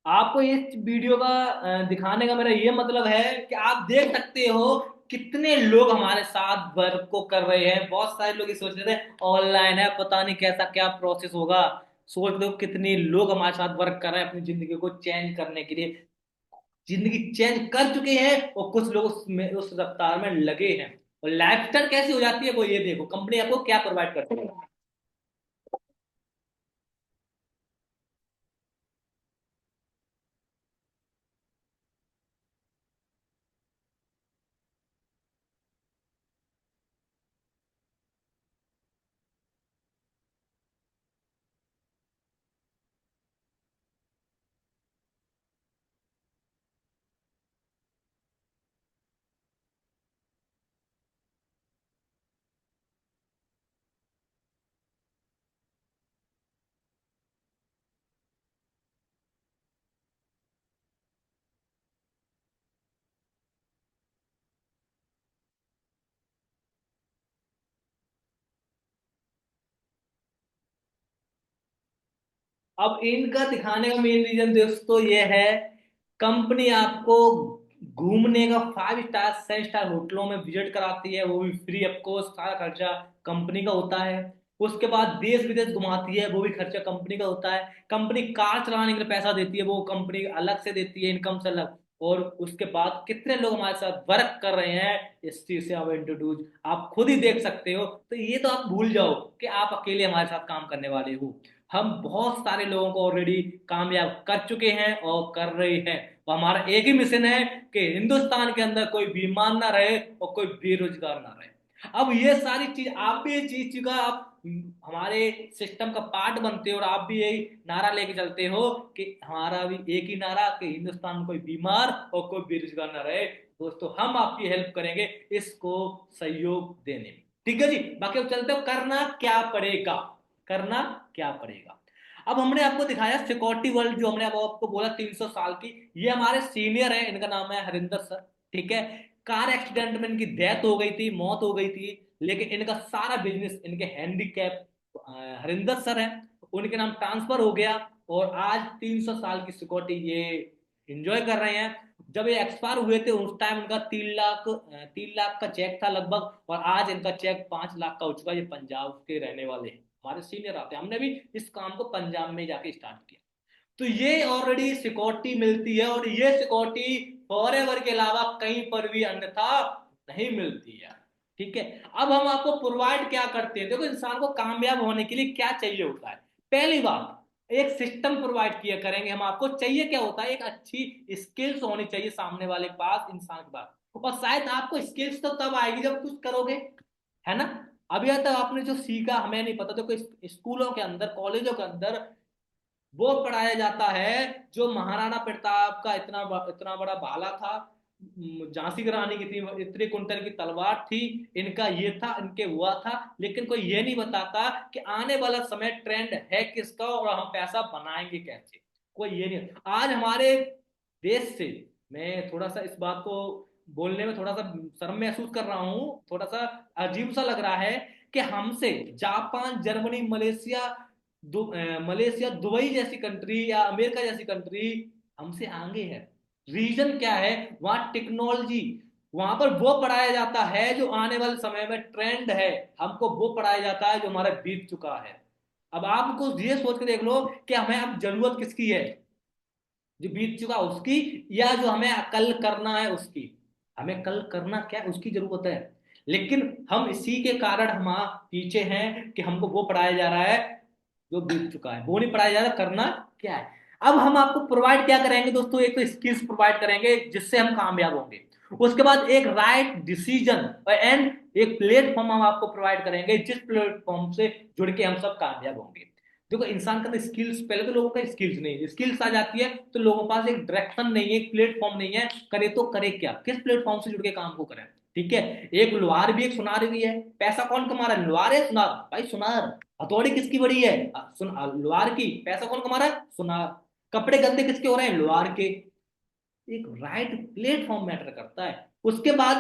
आपको इस वीडियो का दिखाने का मेरा ये मतलब है कि आप देख सकते हो कितने लोग हमारे साथ वर्क को कर रहे हैं। बहुत सारे लोग ये सोच रहे थे ऑनलाइन है, पता नहीं कैसा क्या प्रोसेस होगा। सोच लो कितने लोग हमारे साथ वर्क कर रहे हैं अपनी जिंदगी को चेंज करने के लिए, जिंदगी चेंज कर चुके हैं, और कुछ लोग उस रफ्तार में लगे हैं। और लाइफस्टाइल कैसी हो जाती है वो ये देखो, कंपनी आपको क्या प्रोवाइड करती है। अब इनका दिखाने का मेन रीजन दोस्तों ये है, कंपनी आपको घूमने का 5 स्टार 6 स्टार होटलों में विजिट कराती है, वो भी फ्री ऑफ कॉस्ट, सारा खर्चा कंपनी का होता है। उसके बाद देश विदेश घुमाती है, वो भी खर्चा कंपनी का होता है। कंपनी कार चलाने के लिए पैसा देती है, वो कंपनी अलग से देती है, इनकम से अलग। और उसके बाद कितने लोग हमारे साथ वर्क कर रहे हैं इस चीज से आप इंट्रोड्यूस आप खुद ही देख सकते हो। तो ये तो आप भूल जाओ कि आप अकेले हमारे साथ काम करने वाले हो। हम बहुत सारे लोगों को ऑलरेडी कामयाब कर चुके हैं और कर रहे हैं। तो हमारा एक ही मिशन है कि हिंदुस्तान के अंदर कोई बीमार ना रहे और कोई बेरोजगार ना रहे। अब ये सारी चीज आप भी ये चीज का आप हमारे सिस्टम का पार्ट बनते हो, और आप भी यही नारा लेके चलते हो कि हमारा भी एक ही नारा कि हिंदुस्तान में कोई बीमार और कोई बेरोजगार ना रहे। दोस्तों हम आपकी हेल्प करेंगे इसको सहयोग देने में। ठीक है जी, बाकी अब चलते हो करना क्या पड़ेगा। करना क्या पड़ेगा, अब हमने आपको दिखाया सिक्योरिटी वर्ल्ड, जो हमने अब आपको बोला 300 साल की। ये हमारे सीनियर है, इनका नाम है हरिंदर सर। ठीक है, कार एक्सीडेंट में इनकी डेथ हो गई थी, मौत हो गई थी, लेकिन इनका सारा बिजनेस इनके हैंडीकैप हरिंदर सर है, उनके नाम ट्रांसफर हो गया। और आज 300 साल की सिक्योरिटी ये एंजॉय कर रहे हैं। जब ये एक्सपायर हुए थे उस टाइम उनका 3 लाख का चेक था लगभग, और आज इनका चेक 5 लाख का हो चुका है। ये पंजाब के रहने वाले हैं, हमारे सीनियर आते हैं, हमने भी इस काम को पंजाब में जाके स्टार्ट किया। तो ये ऑलरेडी सिक्योरिटी मिलती है, और ये सिक्योरिटी फॉरएवर के अलावा कहीं पर भी अन्यथा नहीं मिलती है। ठीक है, अब हम आपको प्रोवाइड क्या करते हैं, देखो इंसान को कामयाब होने के लिए क्या चाहिए होता है। पहली बात, एक सिस्टम प्रोवाइड किया करेंगे हम आपको। चाहिए क्या होता है, एक अच्छी स्किल्स होनी चाहिए सामने वाले के पास, इंसान के पास। और शायद आपको स्किल्स तो तब आएगी जब कुछ करोगे, है ना। अभी तक आपने जो सीखा हमें नहीं पता। देखो स्कूलों के अंदर, कॉलेजों के अंदर वो पढ़ाया जाता है जो महाराणा प्रताप का इतना बड़ा भाला था, झांसी की रानी की थी, इतने कुंटल की तलवार थी, इनका ये था, इनके हुआ था। लेकिन कोई ये नहीं बताता कि आने वाला समय ट्रेंड है किसका और हम पैसा बनाएंगे कैसे। कोई ये नहीं। आज हमारे देश से, मैं थोड़ा सा इस बात को बोलने में थोड़ा सा शर्म महसूस कर रहा हूं, थोड़ा सा अजीब सा लग रहा है कि हमसे जापान, जर्मनी, मलेशिया, दुबई जैसी कंट्री या अमेरिका जैसी कंट्री हमसे आगे है। रीजन क्या है, वहां टेक्नोलॉजी, वहां पर वो पढ़ाया जाता है जो आने वाले समय में ट्रेंड है, हमको वो पढ़ाया जाता है जो हमारा बीत चुका है। अब आपको ये सोच के देख लो कि हमें अब जरूरत किसकी है, जो बीत चुका उसकी, या जो हमें कल करना है उसकी। हमें कल करना क्या है उसकी जरूरत है, लेकिन हम इसी के कारण हम पीछे हैं कि हमको वो पढ़ाया जा रहा है जो बीत चुका है, वो नहीं पढ़ाया जा रहा करना क्या है। अब हम आपको प्रोवाइड क्या करेंगे दोस्तों, एक तो स्किल्स प्रोवाइड करेंगे जिससे हम कामयाब होंगे। उसके बाद एक राइट डिसीजन एंड एक प्लेटफॉर्म हम आपको प्रोवाइड करेंगे जिस प्लेटफॉर्म से जुड़ के हम सब कामयाब होंगे। देखो इंसान का तो स्किल्स, पहले तो लोगों का स्किल्स नहीं है, स्किल्स आ जाती है तो लोगों के पास एक डायरेक्शन नहीं है, एक प्लेटफॉर्म नहीं है, करे तो करे क्या, किस प्लेटफॉर्म से जुड़ के काम को करें। ठीक है, एक लोहार भी एक सुनार भी है। पैसा कौन कमा रहा है, लोहार है सुनार, भाई सुनार। हथौड़ी किसकी बड़ी है, लोहार की। पैसा कौन कमा रहा है, सुनार। कपड़े गंदे किसके हो रहे हैं, लोहार के। एक राइट प्लेटफॉर्म मैटर करता है। उसके बाद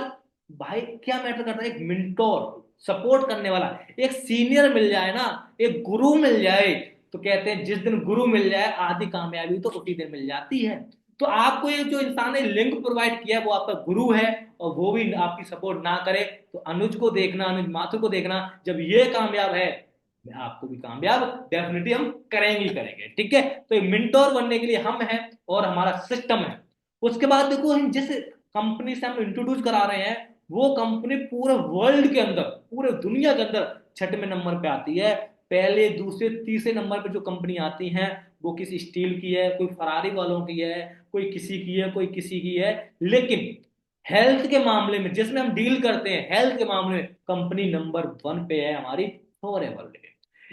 भाई क्या मैटर करता है, एक मिंटोर, सपोर्ट करने वाला, एक सीनियर मिल जाए ना, एक गुरु मिल जाए। तो कहते हैं जिस दिन गुरु मिल जाए आधी कामयाबी तो उसी दिन मिल जाती है। तो आपको ये जो इंसान ने लिंक प्रोवाइड किया वो आपका गुरु है, और वो भी आपकी सपोर्ट ना करे तो अनुज को देखना, अनुज माथुर को देखना, जब ये कामयाब है मैं आपको भी कामयाब डेफिनेटली हम करेंगे ही करेंगे। ठीक है, तो ये मिंटोर बनने के लिए हम हैं और हमारा सिस्टम है। उसके बाद देखो हम जिस कंपनी से हम इंट्रोड्यूस करा रहे हैं वो कंपनी पूरे वर्ल्ड के अंदर, पूरे दुनिया के अंदर 6वें नंबर पे आती है। पहले, दूसरे, तीसरे नंबर पे जो कंपनी आती हैं वो किसी स्टील की है, कोई फरारी वालों की है, कोई किसी की है, कोई किसी की है। लेकिन हेल्थ के मामले में जिसमें हम डील करते हैं, हेल्थ के मामले में कंपनी नंबर 1 पे है हमारी फॉरएवर।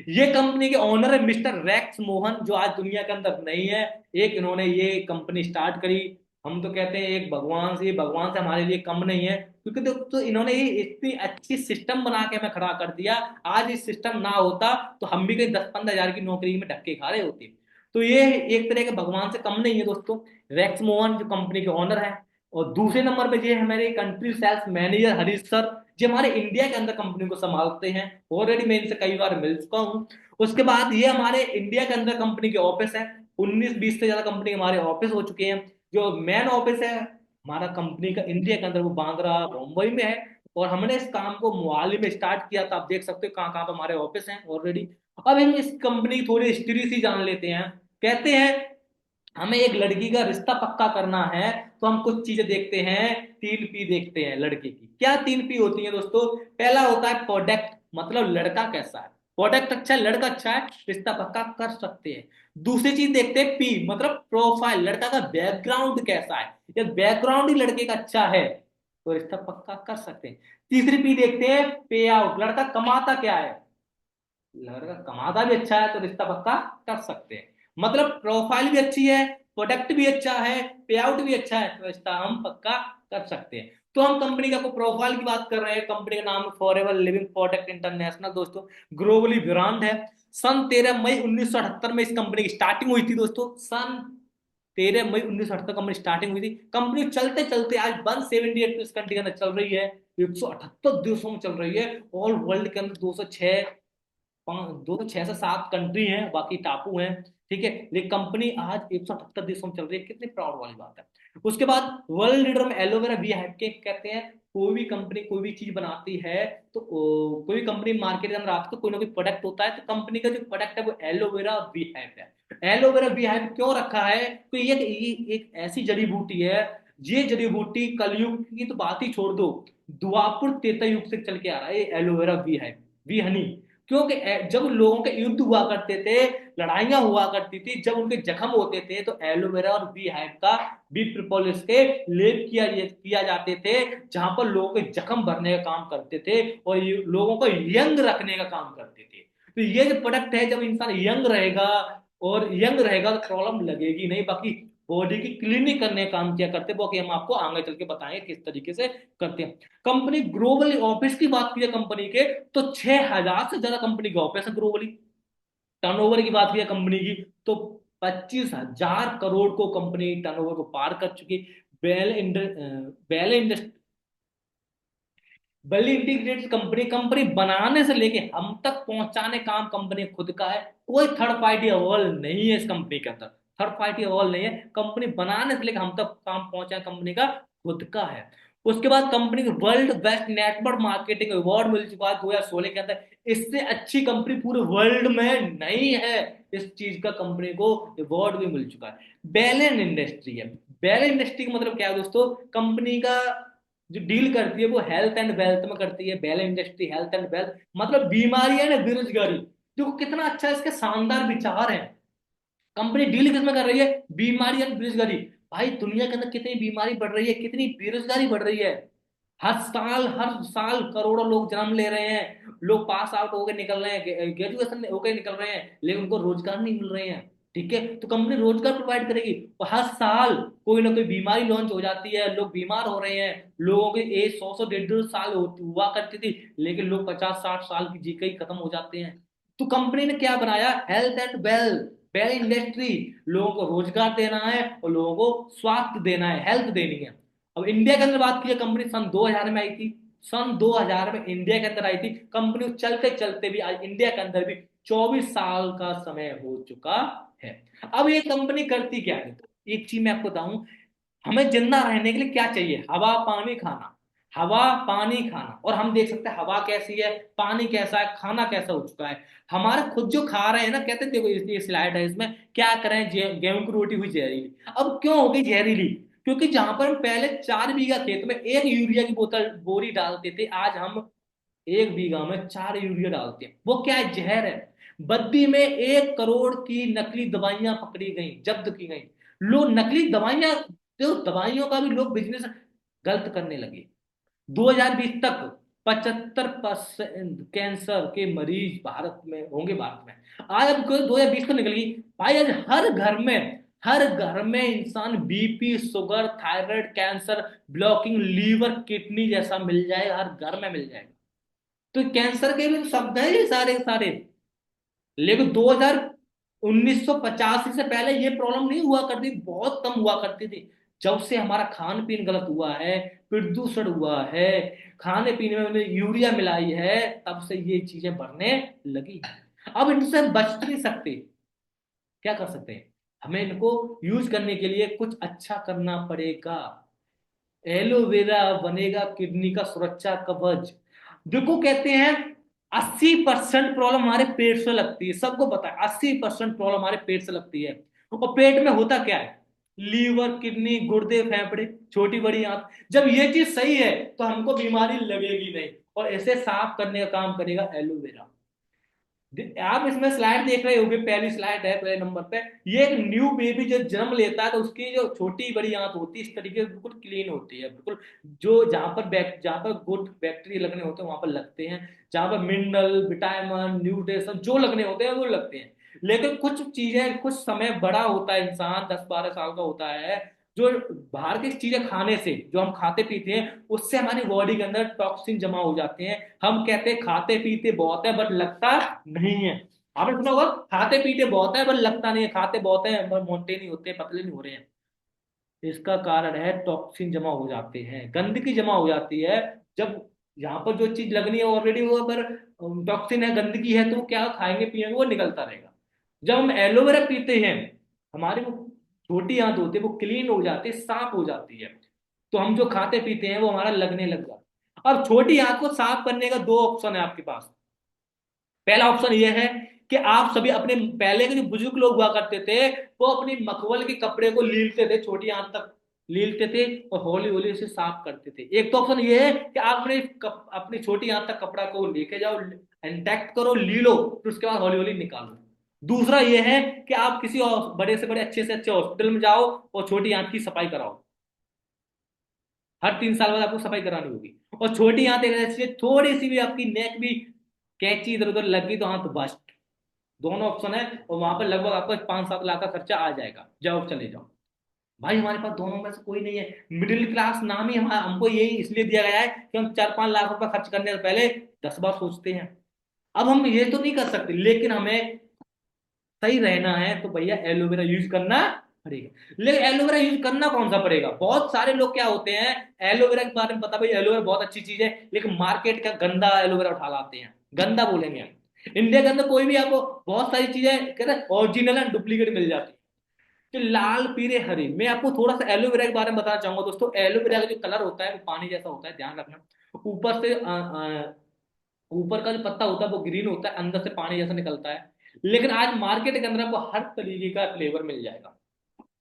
ये कंपनी के ओनर है मिस्टर रैक्स मोहन, जो आज दुनिया के अंदर नहीं है। एक इन्होंने ये कंपनी स्टार्ट करी, हम तो कहते हैं एक भगवान से हमारे लिए कम नहीं है, क्योंकि तो इन्होंने ये इतनी अच्छी सिस्टम बना के हमें खड़ा कर दिया। आज इस सिस्टम ना होता तो हम भी कहीं 10-15 हजार की नौकरी में धक्के खा रहे होते। तो ये एक तरह के भगवान से कम नहीं है दोस्तों। रैक्स मोहन जो कंपनी के ओनर है, और दूसरे नंबर पे ये हमारे country sales manager Harish sir, जो हमारे इंडिया के अंदर कंपनी को संभालते हैं। ऑलरेडी मैं इनसे कई बार मिल चुका हूँ। उसके बाद ये हमारे इंडिया के अंदर कंपनी के ऑफिस है, 19-20 से ज्यादा कंपनी हमारे ऑफिस हो चुके हैं। जो मेन ऑफिस है हमारा कंपनी का इंडिया के अंदर वो बांद्रा मुंबई में है। और हमने इस काम को मोहाली में स्टार्ट किया था, आप देख सकते हो कहाँ कहाँ पे हमारे ऑफिस हैं ऑलरेडी। अब हम इस कंपनी की थोड़ी हिस्ट्री सी जान लेते हैं। कहते हैं हमें एक लड़की का रिश्ता पक्का करना है तो हम कुछ चीजें देखते हैं, 3 P देखते हैं लड़के की। क्या 3 P होती है दोस्तों, पहला होता है प्रोडक्ट, मतलब लड़का कैसा है, प्रोडक्ट अच्छा है, लड़का अच्छा है, रिश्ता पक्का कर सकते हैं। दूसरी चीज देखते हैं P, मतलब प्रोफाइल, लड़का का बैकग्राउंड कैसा है, यदि बैकग्राउंड ही लड़के का अच्छा है तो रिश्ता पक्का कर सकते हैं। तीसरी P देखते हैं पे आउट, लड़का कमाता क्या है, लड़का कमाता भी अच्छा है तो रिश्ता पक्का कर सकते हैं। मतलब प्रोफाइल भी अच्छी है, प्रोडक्ट भी अच्छा है, पे आउट भी अच्छा है, तो इसका हम पक्का कर सकते हैं। तो हम कंपनी का प्रोफाइल की बात कर रहे हैं। कंपनी का नाम फॉरएवर लिविंग प्रोडक्ट इंटरनेशनल दोस्तों, ग्लोबली ब्रांड है। सन 13 मई 1978 में इस कंपनी की स्टार्टिंग हुई थी दोस्तों। सन 13 मई 1978 कंपनी स्टार्टिंग हुई थी। कंपनी चलते चलते आज 178 इस कंट्री के अंदर चल रही है, 178 देशों में चल रही है। ऑल वर्ल्ड के अंदर 206 से 7 कंट्री हैं, बाकी टापू हैं। ठीक है, लेकिन कंपनी आज 178 देशों में चल रही है, कितनी प्राउड वाली बात है। उसके बाद वर्ल्ड लीडर में एलोवेरा वी हैव के कहते हैं। कोई भी कंपनी कोई भी चीज बनाती है तो कोई भी कंपनी मार्केट के अंदर आती है तो कोई ना कोई प्रोडक्ट होता है, तो कंपनी का जो प्रोडक्ट है वो एलोवेरा वी हैव है। एलोवेरा वी हैव क्यों रखा है? तो ये एक ऐसी जड़ी बूटी है। ये जड़ी बूटी कलयुग की तो बात ही छोड़ दो, द्वापुर त्रेता युग से चल के आ रहा है ये aloe vera we have, we honey. क्योंकि जब लोगों के युद्ध हुआ करते थे, लड़ाइयां हुआ करती थी, जब उनके जख्म होते थे तो एलोवेरा और बी हाइव का, बी प्रोपोलिस के लेप किया जाते थे, जहां पर लोगों के जख्म भरने का काम करते थे और लोगों को यंग रखने का काम करते थे। तो ये जो प्रोडक्ट है, जब इंसान यंग रहेगा और यंग रहेगा तो प्रॉब्लम लगेगी नहीं। बाकी बॉडी की क्लीनिंग करने का काम किया करते, वो कि हम आपको आगे चल के बताएंगे किस तरीके से करते हैं। कंपनी ग्लोबली ऑफिस की बात की कंपनी के, तो 6,000 से ज्यादा कंपनी के ऑफिस है ग्लोबली। टर्नओवर की बात की कंपनी की, तो 25,000 करोड़ को कंपनी टर्नओवर को पार कर चुकी। बेल इंडस्ट्री, बड़ी इंटीग्रेटेड कंपनी, कंपनी बनाने से लेके हम तक पहुंचाने काम कंपनी खुद का है। कोई थर्ड पार्टी इन्वॉल्व नहीं है इस कंपनी के अंदर, थर्ड पार्टी इन्वॉल्व नहीं है। कंपनी बनाने से लेके हम तक काम पहुंचाने कंपनी का खुद का है। उसके बाद कंपनी को world best network marketing award मिल चुका है 2016 के अंदर। इससे अच्छी कंपनी पूरे वर्ल्ड में नहीं है, इस चीज का कंपनी को अवार्ड भी मिल चुका है। बैलेंस इंडस्ट्री है। बैलेंस इंडस्ट्री का मतलब क्या है दोस्तों? कंपनी का जो डील करती है वो हेल्थ एंड वेल्थ में करती है। Well industry health and wealth, मतलब बीमारी है ना बेरोजगारी। देखो कितना अच्छा इसके शानदार विचार है। कंपनी डील किस में कर रही है? बीमारी एंड बेरोजगारी। भाई दुनिया के अंदर कितनी बीमारी बढ़ रही है, कितनी बेरोजगारी बढ़ रही है। हर साल करोड़ों लोग जन्म ले रहे हैं, लोग पास आउट होकर निकल रहे हैं, ग्रेजुएशन होकर निकल रहे हैं, लेकिन उनको रोजगार नहीं मिल रहे हैं। ठीक है, तो कंपनी रोजगार प्रोवाइड करेगी। और हर साल कोई ना कोई बीमारी लॉन्च हो जाती है, लोग बीमार हो रहे हैं। लोगों की एज 100 150 साल हुआ करती थी, लेकिन लोग 50 60 साल की जी के ही खत्म हो जाते हैं। तो कंपनी ने क्या बनाया? Health and well industry. लोगों को रोजगार देना है और लोगों को स्वास्थ्य देना है, हेल्थ देनी है। अब इंडिया के अंदर बात की, कंपनी सन 2000 में आई थी। सन 2000 में इंडिया के अंदर आई थी कंपनी। चलते चलते भी आज इंडिया के अंदर भी 24 साल का समय हो चुका है। अब ये कंपनी करती क्या है? एक चीज मैं आपको बताऊं, हमें जिंदा रहने के लिए क्या चाहिए? हवा पानी खाना। हवा पानी खाना, और हम देख सकते हैं हवा कैसी है, पानी कैसा है, खाना कैसा हो चुका है। हमारे खुद जो खा रहे हैं ना, कहते हैं देखो ये स्लाइड है, इसमें क्या करें, गेहूं की रोटी हुई जहरीली। अब क्यों हो गई जहरीली? क्योंकि जहां पर हम पहले 4 बीघा खेत में एक यूरिया की बोतल बोरी डालते थे, आज हम 1 बीघा में 4 यूरिया डालते हैं। वो क्या है? जहर है। बद्दी में 1 करोड़ की नकली दवाइयां पकड़ी गई, जब्त की गई। लोग नकली दवाइयां, जो दवाइयों का भी लोग बिजनेस गलत करने लगे। 2020 तक 75% कैंसर के मरीज भारत में होंगे, भारत में। आज अब 2020 को निकल गई भाई, आज हर घर में इंसान BP, sugar, thyroid, cancer, blocking liver, kidney जैसा मिल जाएगा, हर घर में मिल जाएगा। तो कैंसर के भी तो शब्द है ये सारे के सारे। लेकिन 1985 से पहले ये प्रॉब्लम नहीं हुआ करती, बहुत कम हुआ करती थी। जब से हमारा खान पीन गलत हुआ है, प्रदूषण हुआ है, खाने पीने में उन्होंने यूरिया मिलाई है, तब से ये चीजें बढ़ने लगी हैं। अब इनसे बच नहीं सकते, क्या कर सकते हैं? हमें इनको यूज करने के लिए कुछ अच्छा करना पड़ेगा। एलोवेरा बनेगा किडनी का सुरक्षा कवच। देखो कहते हैं 80% प्रॉब्लम हमारे पेट से लगती है, सबको पता है 80% प्रॉब्लम हमारे पेट से लगती है। और पेट में होता क्या है? लीवर, किडनी, गुर्दे, फेफड़े, छोटी बड़ी आंत। जब ये चीज सही है तो हमको बीमारी लगेगी नहीं, और ऐसे साफ करने का काम करेगा एलोवेरा। आप इसमें स्लाइड देख रहे होंगे, पहली स्लाइड है पहले नंबर पे। ये एक न्यू बेबी जो जन्म लेता है तो उसकी जो छोटी बड़ी आंत होती है इस तरीके से बिल्कुल क्लीन होती है, बिल्कुल। जो जहां पर गुड बैक्टीरिया लगने होते हैं वहां पर लगते हैं, जहां पर मिनरल, विटामिन, न्यूट्रिशन जो लगने होते हैं वो लगते हैं। लेकिन कुछ चीजें, कुछ समय बड़ा होता है, इंसान 10-12 साल का होता है, जो बाहर की चीजें खाने से, जो हम खाते पीते हैं उससे हमारी बॉडी के अंदर टॉक्सिन जमा हो जाते हैं। हम कहते हैं खाते पीते बहुत है बट लगता नहीं है। आपने सुना होगा खाते पीते बहुत है बट लगता नहीं है, खाते बहुत है पर मोटे नहीं होते, पतले नहीं हो रहे हैं। इसका कारण है टॉक्सिन जमा हो जाते हैं, गंदगी जमा हो जाती है। जब यहाँ पर जो चीज लगनी है ऑलरेडी वो पर टॉक्सिन है, गंदगी है, तो वो क्या खाएंगे पिएंगे वो निकलता रहेगा। जब हम एलोवेरा पीते हैं हमारी वो छोटी आंत होती है वो क्लीन हो जाती है, साफ हो जाती है, तो हम जो खाते पीते हैं वो हमारा लगने लग जाता है। अब छोटी आंत को साफ करने का दो ऑप्शन है आपके पास। पहला ऑप्शन ये है कि आप सभी अपने पहले के जो बुजुर्ग लोग हुआ करते थे वो अपनी मखमल के कपड़े को लीलते थे, छोटी आंत तक लीलते थे और हौली हौली उसे साफ करते थे। एक तो ऑप्शन ये है कि आप अपनी छोटी आंत तक कपड़ा को लेके जाओ, इंटैक्ट करो, लीलो, फिर उसके बाद हौली हौली निकालो। दूसरा ये है कि आप किसी बड़े से बड़े अच्छे से अच्छे हॉस्पिटल में जाओ और छोटी आंत की सफाई कराओ। हर 3 साल बाद आपको सफाई करानी होगी। और छोटी आंत एक ऐसी है, थोड़ी सी भी आपकी नेक भी कैंची इधर उधर लगी तो हाथ बस्ट। दोनों ऑप्शन है और वहां पर लगभग आपको 5-7 लाख का खर्चा आ जाएगा, जाओ चले जाओ। भाई हमारे पास दोनों में से कोई नहीं है, मिडिल क्लास नाम ही हमारा, हमको यही इसलिए दिया गया है कि हम 4-5 लाख रुपए खर्च करने से पहले 10 बार सोचते हैं। अब हम ये तो नहीं कर सकते, लेकिन हमें सही रहना है तो भैया एलोवेरा यूज करना पड़ेगा। लेकिन एलोवेरा यूज करना कौन सा पड़ेगा? बहुत सारे लोग क्या होते हैं, एलोवेरा के बारे में पता भाई एलोवेरा बहुत अच्छी चीज है, लेकिन मार्केट का गंदा एलोवेरा उठा लाते हैं। गंदा बोलेंगे हम, इंडिया के अंदर कोई भी आपको बहुत सारी चीजें कहते हैं ओरिजिनल एंड डुप्लीकेट मिल जाती है। तो लाल पीले हरे, मैं आपको थोड़ा सा एलोवेरा के बारे में बताना चाहूंगा दोस्तों। एलोवेरा का जो कलर होता है वो पानी जैसा होता है, ध्यान रखना। ऊपर से ऊपर का जो पत्ता होता है वो ग्रीन होता है, अंदर से पानी जैसा निकलता है। लेकिन आज मार्केट के अंदर आपको हर तरीके का फ्लेवर मिल जाएगा,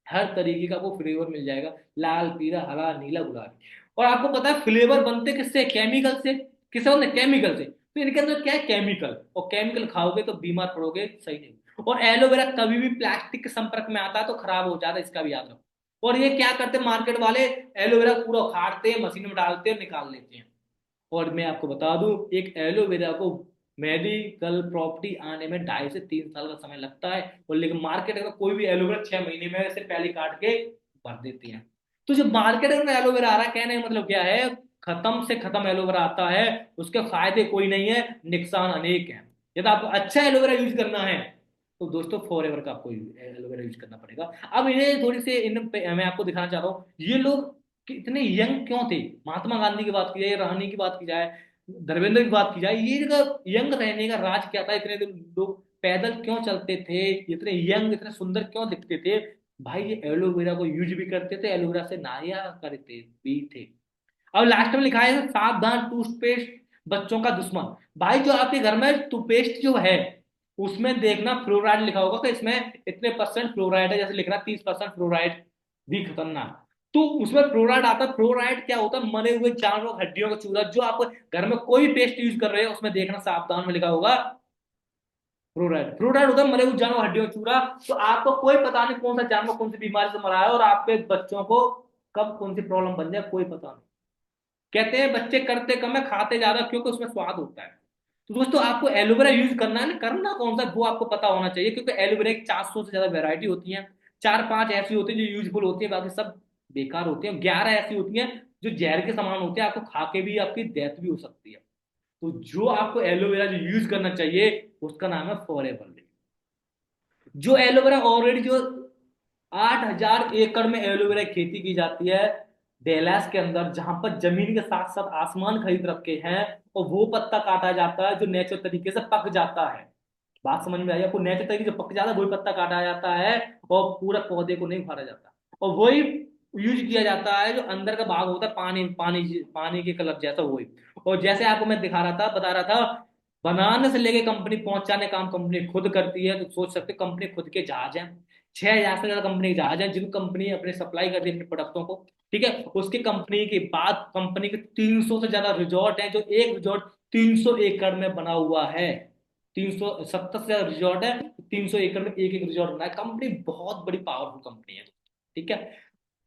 हर तरीके का वो फ्लेवर मिल जाएगा, लाल पीला हरा नीला गुलाबी। और आपको पता है फ्लेवर बनते किससे? केमिकल से। किससे बनते? केमिकल से। तो इनके अंदर क्या है? केमिकल। और केमिकल खाओगे तो बीमार पड़ोगे, सही नहीं। और एलोवेरा कभी भी प्लास्टिक के संपर्क में आता है तो खराब हो जाता है, इसका भी याद रखो। और ये क्या करते हैं मार्केट वाले? एलोवेरा पूरा उखाड़ते हैं, मशीन में डालते हैं, निकाल लेते हैं। और मैं आपको बता दूं एक एलोवेरा को मेडिकल प्रॉपर्टी आने में 2.5 से 3 साल का समय लगता है। और लेकिन मार्केट में कोई भी एलोवेरा 6 महीने में ऐसे पहले काट के भर देती है। तो जो मार्केट में एलोवेरा आ रहा है, कहने का मतलब क्या है? खत्म से खत्म एलोवेरा आता है, उसके फायदे कोई नहीं है, नुकसान अनेक है। यदि आपको अच्छा एलोवेरा यूज करना है तो दोस्तों फॉर एवर का आपको एलोवेरा यूज करना पड़ेगा। अब इन्हें थोड़ी सी मैं आपको दिखाना चाह रहा हूँ ये लोग कि इतने यंग क्यों थे। महात्मा गांधी की बात की जाए, रानी की बात की जाए, धर्मेंद्र की बात की जाए, ये यंग रहने का राज क्या था? इतने दिन लोग पैदल क्यों चलते थे, इतने यंग इतने सुंदर क्यों दिखते थे? भाई ये एलोवेरा को यूज भी करते थे, एलोवेरा से नाया करते भी थे। अब लास्ट में लिखा है सावधान टूथपेस्ट बच्चों का दुश्मन। भाई जो आपके घर में टूथपेस्ट जो है उसमें देखना फ्लोराइड लिखा होगा कि इसमें इतने परसेंट फ्लोराइड है, जैसे लिख रहा है 30% फ्लोराइड भी खतरनाक। तो उसमें फ्लोराइड आता है। फ्लोराइड क्या होता है? मरे हुए जानवरों हड्डियों का चूरा। जो आप घर में कोई पेस्ट यूज कर रहे हो उसमें देखना सावधान में लिखा होगा फ्लोराइड। फ्लोराइड होता है मरे हुए जानवर हड्डियों का चूरा। तो आपको कोई पता नहीं कौन सा जानवर कौन सी बीमारी से मरा है और आपके बच्चों को कब कौन सी प्रॉब्लम बन जाए कोई पता नहीं। कहते हैं बच्चे करते कम है खाते ज्यादा, क्योंकि उसमें स्वाद होता है। तो दोस्तों आपको एलोवेरा यूज करना है ना, करना कौन सा वो आपको पता होना चाहिए, क्योंकि एलोवेरा की 400 से ज्यादा वेरायटी होती है। 4-5 ऐसी होती है जो यूजफुल होती है, बाकी सब बेकार होती है। 11 ऐसी होती हैं जो जहर के समान होते हैं, आपको खा के भी आपकी डेथ भी हो सकती है। तो जो आपको एलोवेरा जो यूज करना चाहिए उसका नाम है फॉरएवर। जो एलोवेरा ऑलरेडी जो 8,000 एकड़ में एलोवेरा की खेती की जाती है डेलास के अंदर, जहां पर जमीन के साथ साथ आसमान खरीद रखे हैं, और वो पत्ता काटा जाता है जो नेचुरल तरीके से पक जाता है। बात समझ में आई आपको? नेचुरल तरीके से पक जाता है वही पत्ता काटा जाता है और पूरा पौधे को नहीं उखाड़ा जाता। और वही यूज किया जाता है जो अंदर का भाग होता है, पानी पानी पानी के कलर जैसा वही। और जैसे आपको मैं दिखा रहा था, बता रहा था, बनाने से लेके कंपनी पहुंचाने काम कंपनी खुद करती है। तो सोच सकते कंपनी खुद के जहाज हैं, 6,000 से ज्यादा कंपनी के जहाज हैं जिन कंपनी अपने सप्लाई करती है अपने प्रोडक्टों को। ठीक है, उसकी कंपनी के बाद कंपनी के 300 से ज्यादा रिजॉर्ट हैं, जो एक रिजॉर्ट 300 एकड़ में बना हुआ है। 370 से ज्यादा रिजॉर्ट है, 300 एकड़ में एक एक रिजॉर्ट बना है। कंपनी बहुत बड़ी पावरफुल कंपनी है। ठीक है,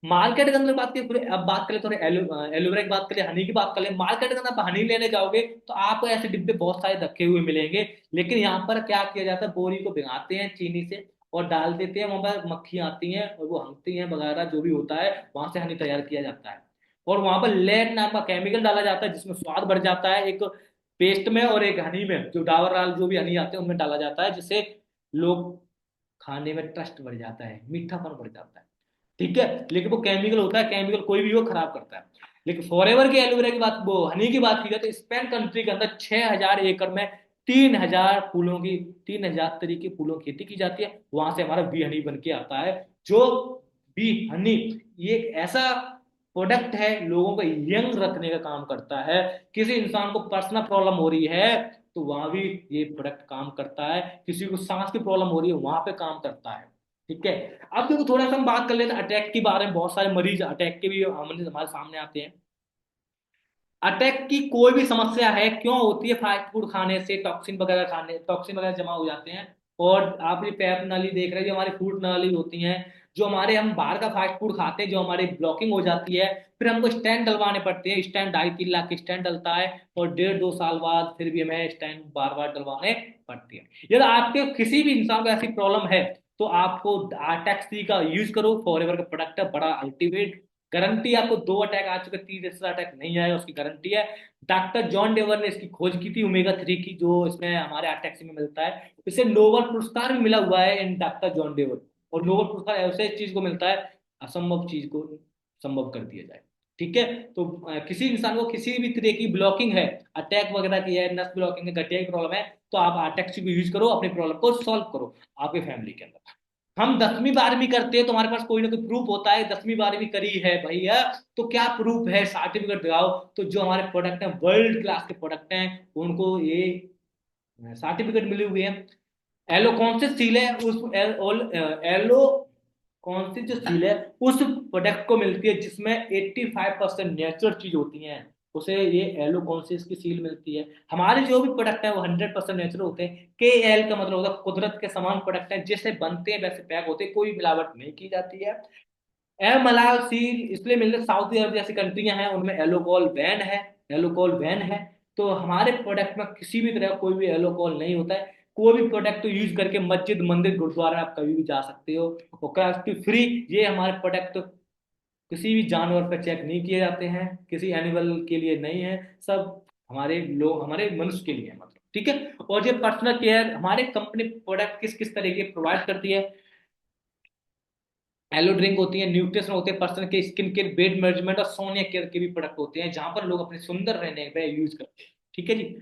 मार्केट के अंदर बात करें पूरे, अब बात करें थोड़े एलोवेरा की बात करें, हनी की बात करें। मार्केट के अंदर आप हनी लेने जाओगे तो आपको ऐसे डिब्बे बहुत सारे रखे हुए मिलेंगे, लेकिन यहाँ पर क्या किया जाता है, बोरी को भिगाते हैं चीनी से और डाल देते हैं, वहां पर मक्खी आती हैं और वो हंसती हैं वगैरह, जो भी होता है वहां से हनी तैयार किया जाता है। और वहां पर लेड नाम का केमिकल डाला जाता है जिसमें स्वाद बढ़ जाता है, एक पेस्ट में और एक हनी में, जो डाबर लाल जो भी हनी आते हैं उनमें डाला जाता है, जिससे लोग खाने में ट्रस्ट बढ़ जाता है, मीठापन बढ़ जाता है। ठीक है, लेकिन वो केमिकल होता है, केमिकल कोई भी हो खराब करता है। लेकिन फॉरएवर के एलोवेरा की बात, वो हनी की बात की जाए तो स्पेन कंट्री के अंदर 6,000 एकड़ में 3,000 तरीके फूलों की खेती की जाती है। वहां से हमारा बी हनी बन के आता है। जो बी हनी, ये एक ऐसा प्रोडक्ट है, लोगों को यंग रखने का काम करता है। किसी इंसान को पर्सनल प्रॉब्लम हो रही है तो वहां भी ये प्रोडक्ट काम करता है। किसी को सांस की प्रॉब्लम हो रही है वहां पे काम करता है। ठीक है। अब देखो थोड़ा सा हम बात कर लेते हैं अटैक के बारे में। बहुत सारे मरीज अटैक के भी हमारे सामने आते हैं। अटैक की कोई भी समस्या है, क्यों होती है, फास्ट फूड खाने से टॉक्सिन वगैरह खाने, टॉक्सिन वगैरह जमा हो जाते हैं। और आप ये पैप नली देख रहे हैं, जो हमारी फूड नली होती हैं, जो हमारे हम बाहर का फास्ट फूड खाते हैं, जो हमारी ब्लॉकिंग हो जाती है, फिर हमको स्टैंड डलवाने पड़ते हैं। स्टैंड 2.5-3 लाख की स्टैंड डलता है, और 1.5-2 साल बाद फिर भी हमें स्टैंड बार बार डलवाने पड़ती है। यदि आपके किसी भी इंसान को ऐसी प्रॉब्लम है तो आपको आर्टेक्सी का यूज करो। फॉरएवर का प्रोडक्ट है, बड़ा अल्टीमेट, गारंटी। आपको 2 अटैक आ चुके, तीसरा अटैक नहीं आएगा, उसकी गारंटी है। डॉक्टर जॉन डेवर ने इसकी खोज की थी, ओमेगा 3 की, जो इसमें हमारे अटैक्सी में मिलता है। इसे नोबेल पुरस्कार भी मिला हुआ है इन डॉक्टर जॉन डेवर। और नोबेल पुरस्कार ऐसे चीज को मिलता है, असंभव चीज को संभव कर दिया जाए। ठीक है। तो किसी इंसान को किसी भी तरह की ब्लॉकिंग है, अटैक वगैरह की है, नस ब्लॉकिंग है, गठिया की प्रॉब्लम है, तो आप अटैक्सी को यूज करो, अपनी प्रॉब्लम को सॉल्व करो आपके फैमिली के अंदर। हम 10वीं 12वीं करते हैं तो हमारे पास कोई ना कोई प्रूफ होता है, 10वीं 12वीं करी है भैया, तो क्या प्रूफ है, सर्टिफिकेट दिखाओ। तो जो हमारे प्रोडक्ट हैं, वर्ल्ड क्लास के प्रोडक्ट हैं, उनको ये सर्टिफिकेट मिले हुए हैं। एलो कौन से सील है उस एलो कौन सी जो सील है उस प्रोडक्ट को मिलती है जिसमें 85% नेचुरल चीज होती हैं, उसे ये एलो कॉन्सियस की सील मिलती है। हमारे जो भी प्रोडक्ट है वो 100% नेचुरल होते हैं। के एल का मतलब होता है कुदरत के समान प्रोडक्ट है, जैसे बनते हैं वैसे पैक होते हैं, कोई मिलावट नहीं की जाती है। ए मलाल सील इसलिए मिलते, सऊदी अरब जैसी कंट्रियां हैं उनमें एलोकोहल बैन है, एलोकोहल बैन है। तो हमारे प्रोडक्ट में किसी भी तरह का कोई भी एलोकोहल नहीं होता है। कोई भी प्रोडक्ट को यूज करके मस्जिद मंदिर गुरुद्वारा आप कभी भी जा सकते हो, और क्राफ्टी फ्री। ये हमारे प्रोडक्ट किसी भी जानवर पर चेक नहीं किए जाते हैं, किसी एनिमल के लिए नहीं है, सब हमारे लोग, हमारे मनुष्य के लिए है, मतलब। ठीक है। और ये पर्सनल केयर हमारे कंपनी प्रोडक्ट किस किस तरीके प्रोवाइड करती है। एलो ड्रिंक होती है, न्यूट्रिशन होते हैं, पर्सनल के स्किन केयर, बेड मैनेजमेंट और सोनिया केयर के भी प्रोडक्ट होते हैं, जहां पर लोग अपने सुंदर रहने पे यूज करते हैं। ठीक है जी।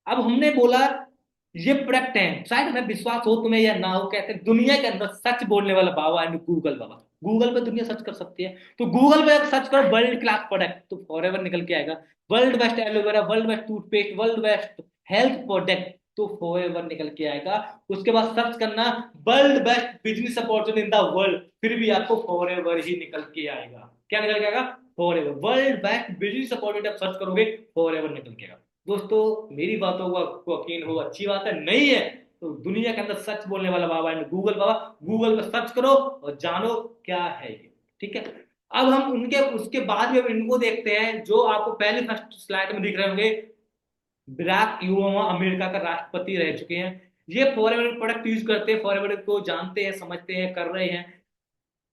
अब हमने बोला ये प्रोडक्ट हैं, शायद हमें विश्वास हो तुम्हें या ना हो, कहते हैं दुनिया के अंदर सच बोलने वाला बाबा है गूगल बाबा। गूगल पे दुनिया सर्च कर सकती है, तो गूगल पे सर्च करो वर्ल्ड क्लास प्रोडक्ट तो फॉरएवर निकल के आएगा। World best aloe vera, world best toothpaste, world best health product, तो फॉरएवर निकल के आएगा। उसके बाद सर्च करना world best business opportunity in the world, फिर भी आपको फॉरएवर ही निकल के आएगा। क्या निकल के आएगा? Forever. World best business opportunity आप सर्च करोगे, फॉरएवर निकल के आएगा। दोस्तों मेरी बातों को यकीन हो, अच्छी बात है, नहीं है तो दुनिया के अंदर सच बोलने वाला बाबा है गूगल बाबा। गूगल पर सर्च करो और जानो क्या है ये। ठीक है। अब हम उनके उसके बाद भी अब इनको देखते हैं, जो आपको पहले फर्स्ट स्लाइड में दिख रहे होंगे। बराक ओबामा अमेरिका का राष्ट्रपति रह चुके हैं। ये फॉरएवर प्रोडक्ट यूज करते हैं, फॉरएवर को जानते हैं, समझते हैं, कर रहे हैं।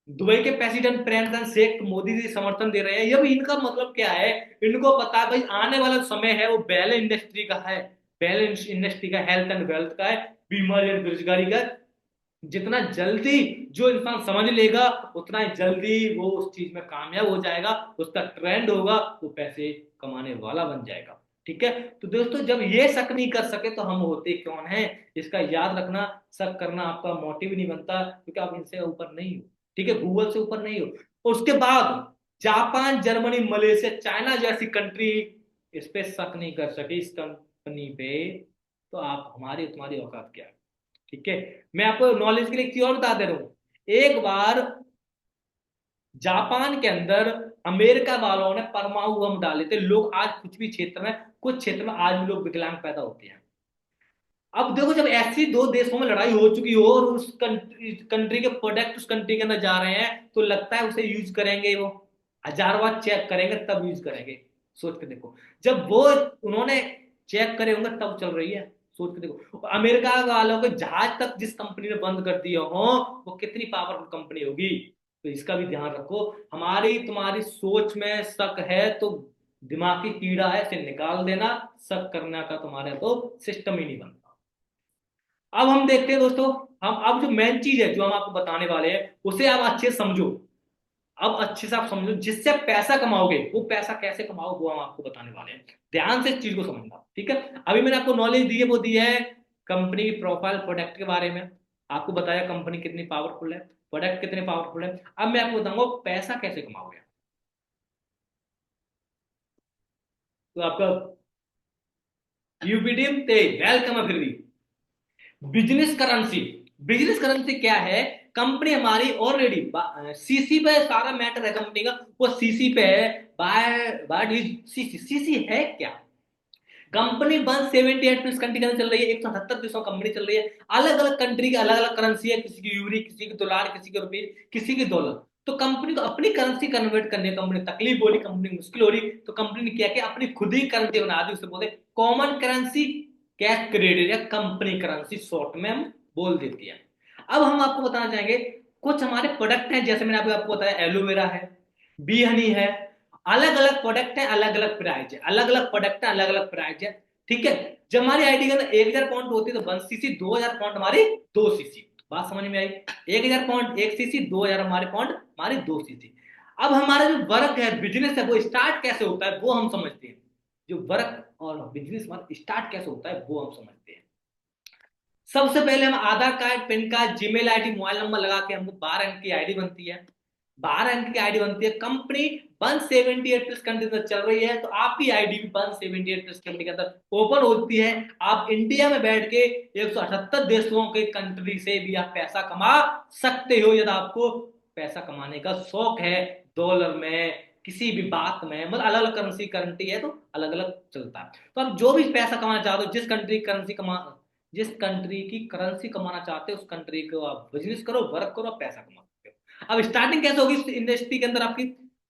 दुबई के प्रेसिडेंट प्रेमचंद शेख मोदी जी समर्थन दे रहे हैं। ये भी इनका मतलब क्या है, इनको पता है भाई आने वाला समय है वो बैले इंडस्ट्री का है, बैले इंडस्ट्री का, हेल्थ एंड वेल्थ का है, बीमारी और बेरोजगारी का। जितना जल्दी जो इंसान समझ लेगा उतना ही जल्दी वो उस चीज में कामयाब हो जाएगा, उसका ट्रेंड होगा, वो पैसे कमाने वाला बन जाएगा। ठीक है। तो दोस्तों जब ये शक नहीं कर सके तो हम होते कौन है, इसका याद रखना। शक करना आपका मोटिव नहीं बनता, क्योंकि आप इनसे ऊपर नहीं हो। ठीक है, गूगल से ऊपर नहीं हो। और उसके बाद जापान, जर्मनी, मलेशिया, चाइना जैसी कंट्री इस पे शक नहीं कर सके, इस कंपनी पे, तो आप हमारी तुम्हारी औकात क्या है। ठीक है। मैं आपको नॉलेज के लिए एक चीज और बता दे रहा हूं। एक बार जापान के अंदर अमेरिका वालों ने परमाणु बम डाले थे, लोग आज कुछ भी क्षेत्र में, कुछ क्षेत्र में आज भी लोग विकलांग पैदा होते हैं। अब देखो, जब ऐसी दो देशों में लड़ाई हो चुकी हो और उस कंट्री के प्रोडक्ट उस कंट्री के अंदर जा रहे हैं, तो लगता है उसे यूज करेंगे वो? हजार बार चेक करेंगे तब यूज करेंगे। सोच के देखो, जब वो उन्होंने चेक करे होंगे तब चल रही है। सोच के देखो, अमेरिका वालों के जहाज तक जिस कंपनी ने बंद कर दिए हो, वो कितनी पावरफुल कंपनी होगी। तो इसका भी ध्यान रखो। हमारी तुम्हारी सोच में शक है तो दिमागी कीड़ा है, इसे निकाल देना। शक करने का तुम्हारे तो सिस्टम ही नहीं बनता। अब हम देखते हैं दोस्तों, हम अब जो मेन चीज है जो हम आपको बताने वाले हैं, उसे आप अच्छे से समझो। अब अच्छे से आप समझो, जिससे आप पैसा कमाओगे, वो पैसा कैसे कमाओ वो हम आपको बताने वाले हैं। ध्यान से इस चीज को समझना, ठीक है। अभी मैंने आपको नॉलेज दी है, वो दी है कंपनी की प्रोफाइल, प्रोडक्ट के बारे में। आपको बताया कंपनी कितनी पावरफुल है, प्रोडक्ट कितने पावरफुल है। अब मैं आपको बताऊंगा पैसा कैसे कमाओगे। तो आपका यूपीटीएम ते वेलकम है फिर भी। बिजनेस करेंसी, बिजनेस करेंसी क्या है? कंपनी हमारी ऑलरेडी सीसी पे सारा मैटर है कंपनी का, वो सीसी पे है। बाय बाय सीसी, सीसी है क्या? कंपनी 178 प्लस कंट्री के अंदर चल रही है, 178 देशों कंपनी चल रही है। अलग अलग कंट्री की अलग अलग करेंसी है, किसी की यूरी, किसी की डॉलर, किसी की रुपये, किसी की डॉलर। तो कंपनी को अपनी करेंसी कन्वर्ट करने में कंपनी तकलीफ हो रही, कंपनी मुश्किल हो रही, तो कंपनी ने क्या किया, अपनी खुद ही करेंसी बना दी। उसे बोलते कॉमन करेंसी, कैश क्रेडिट, या कंपनी करेंसी शॉर्ट में हम बोल देती है। अब हम आपको बताना चाहेंगे, कुछ हमारे प्रोडक्ट हैं, जैसे मैंने आपको बताया एलोवेरा है, बी हनी है। अलग अलग प्रोडक्ट है, अलग अलग प्राइस है, अलग अलग प्रोडक्ट है, अलग अलग प्राइस है। ठीक है। जब हमारी आईडी के अंदर 1000 पॉइंट होती है तो 1 सीसी, 2000 पॉइंट हमारी 2 सीसी। बात समझ में आई? 1000 पॉइंट 1 सीसी, 2000 हमारे पॉइंट हमारी 2 सीसी। अब हमारा जो वर्क है, बिजनेस है, वो स्टार्ट कैसे होता है वो हम समझते हैं। जो वर्क और बिजनेस हमारा स्टार्ट कैसे होता है वो हम समझते हैं। सबसे पहले हम Aadhaar card, PAN card, Gmail ID, mobile number लगा के हमको 12 अंक की आईडी बनती है। 12 अंक की आईडी बनती है। कंपनी 178 प्लस कंट्री में चल रही है, तो आपकी आईडी भी 178 प्लस कंट्री के अंदर ओपन होती है। आप इंडिया में बैठ के 178 देशों के कंट्री से भी आप पैसा कमा सकते हो, यदि आपको पैसा कमाने का शौक है। डॉलर में, किसी भी बात में, मतलब अलग अलग करेंसी करंटी है तो अलग अलग चलता है। तो आप जो भी पैसा कमाना चाहते हो, जिस कंट्री की करेंसी कमाना चाहते हो, उस कंट्री को आप बिजनेस करो, वर्क करो, पैसा कमा सकते हो। अब स्टार्टिंग कैसे होगी इस इंडस्ट्री के अंदर? आपकी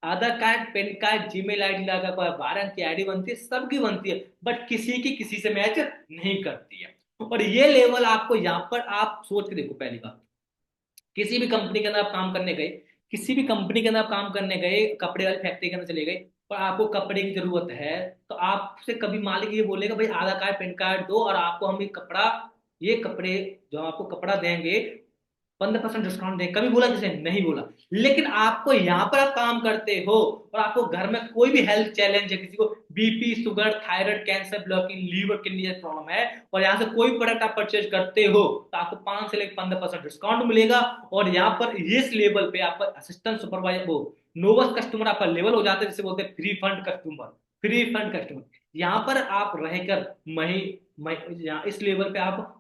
Aadhaar card, PAN card, Gmail ID लगा 12 अंक की आईडी बनती है, सबकी बनती है, बट किसी की किसी से मैच नहीं करती है। और ये लेवल आपको यहां पर, आप सोच के देखो, पहली बात, किसी भी कंपनी के अंदर आप काम करने गए, किसी भी कंपनी के अंदर आप काम करने गए, कपड़े वाली फैक्ट्री के अंदर चले गए, और आपको कपड़े की जरूरत है, तो आपसे कभी मालिक ये बोलेगा भाई आधार कार्ड, पैन कार्ड दो और आपको हम ये कपड़े जो हम आपको कपड़ा देंगे, 15% डिस्काउंट दें, कभी बोला किसी ने? नहीं बोला। लेकिन आपको यहाँ पर आप काम करते हो और आपको घर में कोई भी हेल्थ चैलेंज है, किसी को BP, sugar, thyroid, cancer, blocking, liver, kidney problem है, और यहाँ से कोई प्रोडक्ट आप परचेज करते हो, तो आपको 5 से लेकर 15% डिस्काउंट मिलेगा। और यहाँ पर इस लेवल पे आपका असिस्टेंट सुपरवाइजर, वो नोवस कस्टमर आपका लेवल हो जाता है, जिसे बोलते हैं free fund customer. Free fund customer, यहाँ पर आप रहकर यहाँ इस लेवल पे आप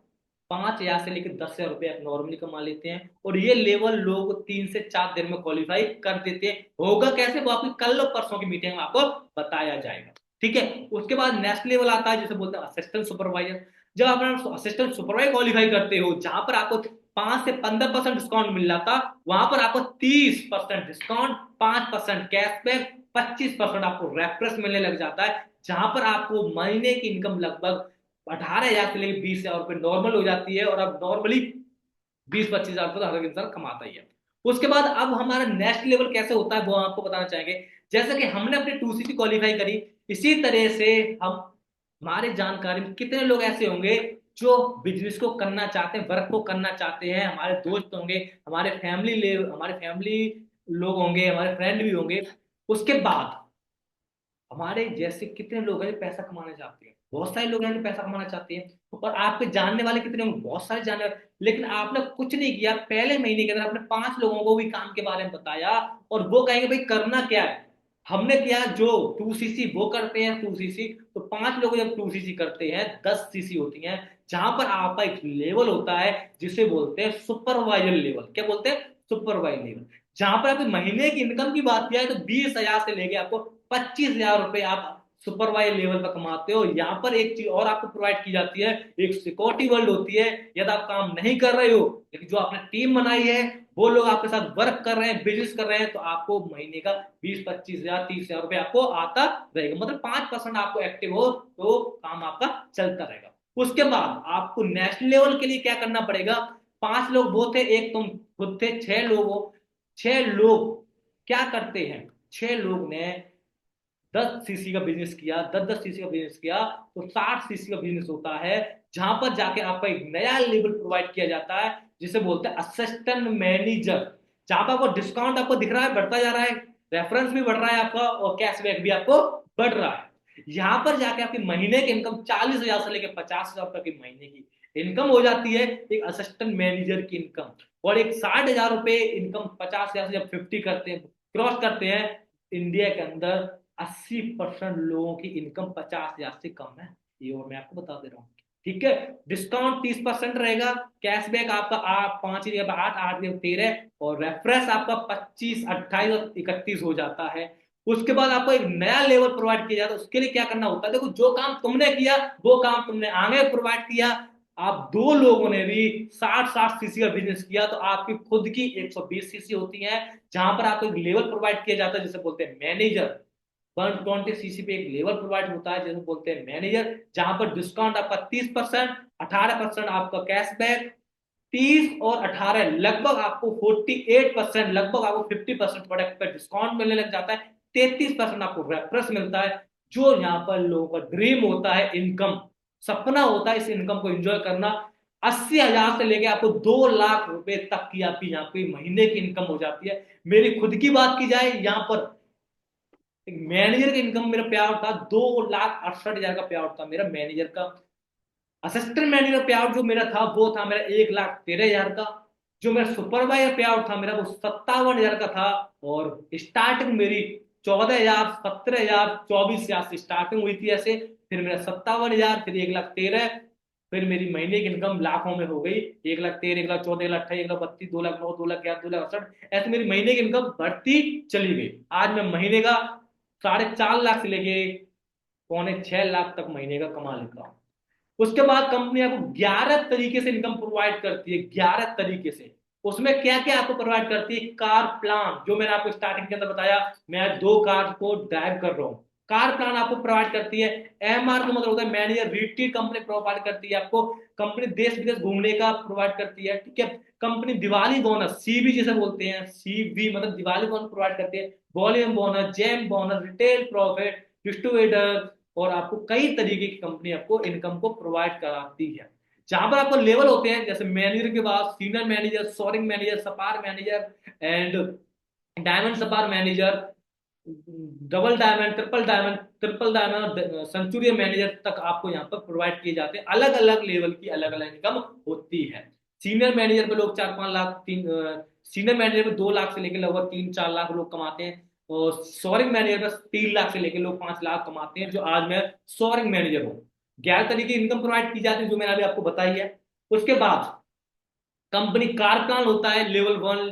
5,000 से लेकर 10,000 रुपए आप नॉर्मली कमा लेते हैं। और ये लेवल लोग 3 से 4 दिन में क्वालिफाई कर देते हैं। होगा कैसे, वो आपकी कल और परसों की मीटिंग में आपको बताया जाएगा। ठीक है। उसके बाद नेक्स्ट लेवल आता है, जिसे बोलते हैं असिस्टेंट सुपरवाइजर। जब आप असिस्टेंट सुपरवाइजर क्वालिफाई करते हो, जहां पर आपको 5 से 15% डिस्काउंट मिल रहा था, वहां पर आपको 30% डिस्काउंट, 5% कैशबैक, 25% आपको रेफरेंस मिलने लग जाता है, जहां पर आपको महीने की इनकम लगभग 18,000 से लेकर 20,000 रुपए नॉर्मल हो जाती है। और अब नॉर्मली 20-25,000 रुपए तो हर एक इंसान कमाता ही है। उसके बाद अब हमारा नेक्स्ट लेवल कैसे होता है वो हम आपको बताना चाहेंगे। जैसे कि हमने अपनी 2 सीसी क्वालिफाई करी, इसी तरह से हम, हमारे जानकारी में कितने लोग ऐसे होंगे जो बिजनेस को करना चाहते हैं, वर्क को करना चाहते हैं। हमारे दोस्त होंगे, हमारे फैमिली लोग होंगे, हमारे फ्रेंड भी होंगे। उसके बाद हमारे जैसे कितने लोग हैं जो पैसा कमाना चाहते हैं? बहुत सारे लोग हैं जो पैसा कमाना चाहते हैं। और आपके जानने वाले कितने होंगे? बहुत सारे जानने वाले। लेकिन आपने कुछ नहीं किया, पहले महीने के अंदर आपने 5 लोगों को भी काम के बारे में बताया, और वो कहेंगे भाई करना क्या है। हमने किया, जो 2 सीसी वो करते हैं 2 सीसी, तो 5 लोग जब 2 सीसी करते हैं 10 सीसी होती हैं। जहां पर आपका एक लेवल होता है जिसे बोलते हैं सुपरवाइजर लेवल। क्या बोलते हैं? Supervisor level. जहां पर आपकी महीने की इनकम की बात किया है, तो 20,000 से लेके आपको 25,000 रुपए आप सुपरवाइजर लेवल पर कमाते हो। यहाँ पर एक चीज और आपको प्रोवाइड की जाती है, एक सिक्योरिटी वर्ल्ड होती है। यदि आप काम नहीं कर रहे हो लेकिन जो आपने टीम बनाई है वो लोग आपके साथ वर्क कर रहे हैं, बिजनेस कर रहे हैं, तो आपको महीने का 20-25 हजार 30 हजार रुपये आपको आता रहेगा। मतलब 5% आपको एक्टिव हो तो काम आपका चलता रहेगा। उसके बाद आपको नेशनल लेवल के लिए क्या करना पड़ेगा। 5 लोग वो थे, एक तुम खुद थे, 6 लोग हो। 6 लोग क्या करते हैं, 6 लोग ने 10 सीसी का बिजनेस किया, 10-10 सीसी का बिजनेस किया, तो 60 सीसी का बिजनेस होता है, जहां पर जाके आपको एक नया लेवल प्रोवाइड किया जाता है जिसे बोलते हैं असिस्टेंट मैनेजर। जहां पर आपको डिस्काउंट आपको दिख रहा है बढ़ता जा रहा है, रेफरेंस भी बढ़ रहा है आपका और कैशबैक भी आपको बढ़ रहा है। यहां पर जाके आपकी महीने की इनकम 40 हजार से लेकर 50 हजार तक की महीने की इनकम हो जाती है, एक असिस्टेंट मैनेजर की इनकम। और एक 60 हजार रुपए इनकम 50 हजार से जब 50 करते हैं, क्रॉस करते हैं, इंडिया के अंदर 80% लोगों की इनकम 50 हजार से कम है। ये और मैं आपको बता दे रहा हूँ। ठीक है, डिस्काउंट 30% रहेगा, कैशबैक आपका 5 की जगह 8, 8 की जगह 13, और रेफरेंस आपका 25, 28 और 31 हो जाता है। उसके बाद आपको एक नया लेवल प्रोवाइड किया जाता है। उसके लिए क्या करना होता है, देखो जो काम तुमने किया वो काम तुमने आगे प्रोवाइड किया। आप 2 लोगों ने भी 60-60 सीसी का बिजनेस किया तो आपकी खुद की 120 सीसी होती है, जहां पर आपको एक लेवल प्रोवाइड किया जाता है जिसे बोलते हैं मैनेजर। 120 सीसी पे एक लेवल प्रोवाइड होता है जिसे बोलते हैं मैनेजर, जहां पर डिस्काउंट आपका 30%, 18% आपका कैशबैक, 30 और 18 लगभग आपको 48%, लगभग आपको 50% प्रोडक्ट पर डिस्काउंट मिलने लग जाता है। 33% आपको रेफरेंस मिलता है। जो यहाँ पर लोगों का ड्रीम होता है, इनकम सपना होता है इस इनकम को एंजॉय करना। 80 हजार से लेके आपको 2 लाख रुपए तक की आपकी यहाँ पे महीने की इनकम हो जाती है। मेरी खुद की बात की जाए, यहाँ पर एक मैनेजर का इनकम मेरा पे आउट था 2,68,000 का पे आउट था मेरा मैनेजर का। असिस्टेंट मैनेजर पे आउट जो मेरा था वो था मेरा 1,13,000 का। जो मेरा सुपरवाइजर पे आउट था मेरा वो 57,000 का था। और स्टार्टिंग मेरी 14,000, 17,000, 24,000 से स्टार्टिंग हुई थी ऐसे। फिर मेरा 57,000, फिर 1,13,000, फिर मेरी महीने की इनकम लाखों में हो गई। 1,13,000, 1,14,000, 1,28,000, 1,32,000, 2,09,000, 2,11,000, 2,68,000, ऐसे मेरी महीने की इनकम बढ़ती चली गई। आज मैं महीने का 4.5 लाख से लेके 5.25 लाख तक महीने का कमा लेता हूँ। उसके बाद कंपनी आपको 11 तरीके से इनकम प्रोवाइड करती है, 11 तरीके से। उसमें क्या क्या आपको प्रोवाइड करती है, कार प्लान, जो मैंने आपको स्टार्टिंग के अंदर बताया, मैं 2 कार को ड्राइव कर रहा हूँ। कार प्लान आपको प्रोवाइड करती है। एमआर का मतलब होता है मैनेजर रिट्रीट, कंपनी प्रोवाइड करती है आपको। कंपनी देश विदेश घूमने का प्रोवाइड करती है। ठीक है, कंपनी दिवाली बोनस, सीबी जिसे बोलते हैं, सीबी मतलब दिवाली बोनस प्रोवाइड करती है। Volume bonus, gem bonus, retail profit, distributor, और आपको कई तरीके की कंपनी आपको इनकम को प्रोवाइड कराती है। जहां पर आपको लेवल होते हैं, जैसे मैनेजर के बाद senior manager, soaring manager, sapphire manager and diamond sapphire manager, double diamond, triple diamond, centurion manager तक आपको यहाँ पर प्रोवाइड किए जाते हैं। अलग अलग लेवल की अलग अलग इनकम होती है। सीनियर मैनेजर पे लोग 4-5 लाख, सीनियर मैनेजर पे 2 लाख से लेकर लगभग 3-4 लाख लोग कमाते हैं। और सोरिंग मैनेजर पे 3 लाख से लेकर लोग 5 लाख कमाते हैं, जो आज मैं सोरिंग मैनेजर हूँ। 11 तरीके की इनकम प्रोवाइड की जाती है जो मैंने अभी आपको बताई है। उसके बाद कंपनी कार प्लान होता है लेवल 1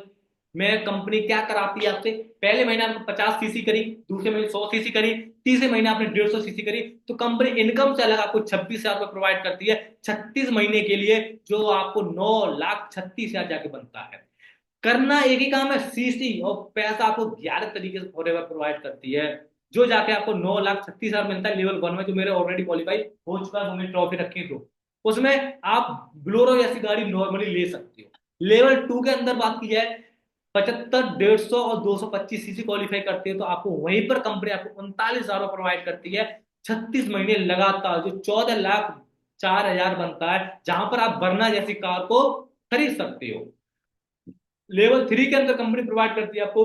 में। कंपनी क्या कराती है आपसे, पहले महीने आपने 50 सीसी करी, दूसरे महीने 100 सीसी करी, तीसरे महीने आपने 150 सीसी करी, तो कंपनी इनकम से अलग आपको 26 हजार रुपये प्रोवाइड करती है 36 महीने के लिए, जो आपको 9,36,000 जाके बनता है। करना एक ही काम है, सीसी, और पैसा आपको 11 तरीके से फॉरएवर प्रोवाइड करती है, जो जाके आपको 9,36,000 मिलता है लेवल 1 में, जो मेरे ऑलरेडी क्वालिफाई हो चुका है, वो मेरी ट्रॉफी रखी तो उसमें आप ब्लोरो जैसी गाड़ी नॉर्मली ले सकते हो। लेवल 2 के अंदर बात की जाए, 75, 150 और 225 सीसी क्वालिफाई करते हैं, तो आपको वहीं पर कंपनी आपको 39,000 प्रोवाइड करती है 36 महीने लगातार, जो 14,04,000 बनता है, जहां पर आप वरना जैसी कार को खरीद सकते हो। लेवल 3 के अंदर कंपनी प्रोवाइड करती है आपको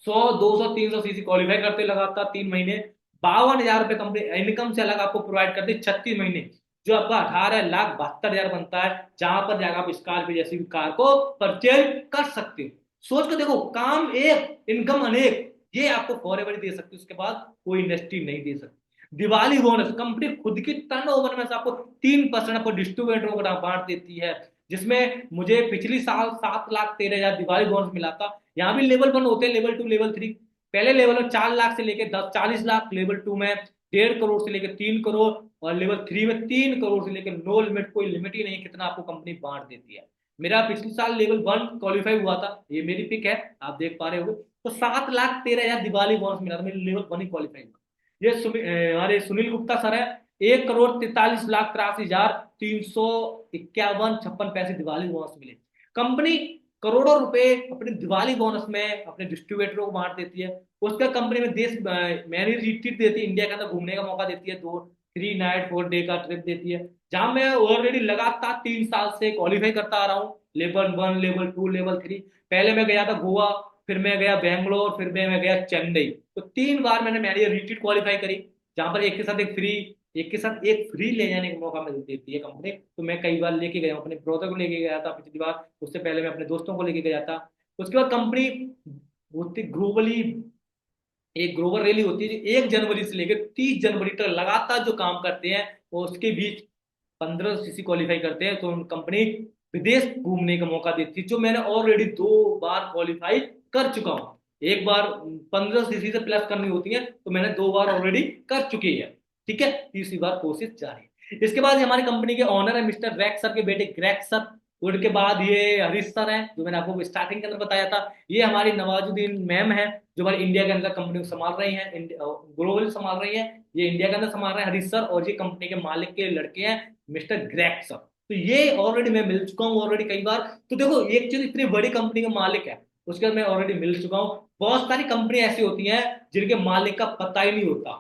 100, 200, 300 सीसी क्वालिफाई करते लगातार 3 महीने, 52,000 रुपए कंपनी इनकम से अलग आपको प्रोवाइड करती है 36 महीने, जो आपका 18,72,000 बनता है, जहां पर जाकर आप स्कॉर्पियो जैसी कार को परचेज कर सकते हो। सोच के देखो, काम एक इनकम अनेक, ये आपको फॉरएवर दे सकती है, उसके बाद कोई इंडस्ट्री नहीं दे सकती। दिवाली बोनस, कंपनी खुद की टर्नओवर में से आपको 3% आपको डिस्ट्रीब्यूटरों को बांट देती है, जिसमें मुझे पिछली साल 7,13,000 दिवाली बोनस मिला था। यहाँ भी लेवल 1 होते हैं, लेवल 2, लेवल 3। पहले लेवल में 4 लाख से लेकर 10-40 लाख, लेवल 2 में 1.5 करोड़ से लेकर 3 करोड़, और लेवल 3 में 3 करोड़ से लेकर नो लिमिट, कोई लिमिट ही नहीं कितना आपको कंपनी बांट देती है। मेरा पिछले साल लेवल 1 क्वालिफाई हुआ था, ये मेरी पिक है, आप देख पा रहे हो। तो 7,13,000 दिवाली बोनस मिला था, मेरे लेवल 1 ही क्वालिफाई हुआ। ये हमारे सुनील गुप्ता सर है, 1,43,83,351 दिवाली बोनस मिले। कंपनी करोड़ों रुपए अपने दिवाली बोनस में अपने डिस्ट्रीब्यूटरों को बांट देती है। उसका कंपनी में देश मैंने रिट्रीट देती है, इंडिया के अंदर घूमने का मौका देती है, 3 नाइट 4 डे का ट्रिप देती है, जहां मैं ऑलरेडी लगातार 3 साल से क्वालिफाई करता आ रहा हूँ, लेवल 1 लेवल 2 लेवल 3। पहले मैं गया था गोवा, फिर मैं गया बेंगलोर, फिर मैं गया चेन्नई। तो 3 बार मैंने मैरिज रिट्रीट क्वालिफाई करी, जहां पर एक के साथ एक फ्री ले जाने का मौका मिल देती है कंपनी। तो मैं कई बार लेके गया हूँ, अपने ब्रदर को लेके गया था पिछली बार, उससे पहले मैं अपने दोस्तों को लेके गया था। उसके बाद कंपनी होती ग्लोबली, एक ग्लोबल रैली होती है जो 1 जनवरी से लेकर 30 जनवरी तक लगातार जो काम करते हैं, और उसके बीच 15 सीसी क्वालिफाई करते हैं, तो कंपनी विदेश घूमने का मौका देती है, जो मैंने ऑलरेडी 2 बार क्वालिफाई कर चुका हूँ। एक बार 15 सीसी से प्लस करनी होती है, तो मैंने 2 बार ऑलरेडी कर चुकी है। ठीक है, तीसरी बार कोशिश जारी है। इसके बाद हमारी कंपनी के ऑनर है मिस्टर रैक सर के बेटे ग्रैक सर। उनके बाद ये हरीश सर हैं, जो मैंने आपको स्टार्टिंग के अंदर बताया था। ये हमारी नवाजुद्दीन मैम है, जो हमारी इंडिया के अंदर कंपनी को संभाल रही हैं, ग्लोबल संभाल रही हैं। ये इंडिया के अंदर संभाल रहे हैं हरीश सर, और ये कंपनी के मालिक के लड़के हैं मिस्टर ग्रैक सर। तो ये ऑलरेडी मैं मिल चुका हूँ ऑलरेडी कई बार। तो देखो, एक चीज, इतनी बड़ी कंपनी का मालिक है, उसके बाद मैं ऑलरेडी मिल चुका हूँ। बहुत सारी कंपनी ऐसी होती हैं जिनके मालिक का पता ही नहीं होता,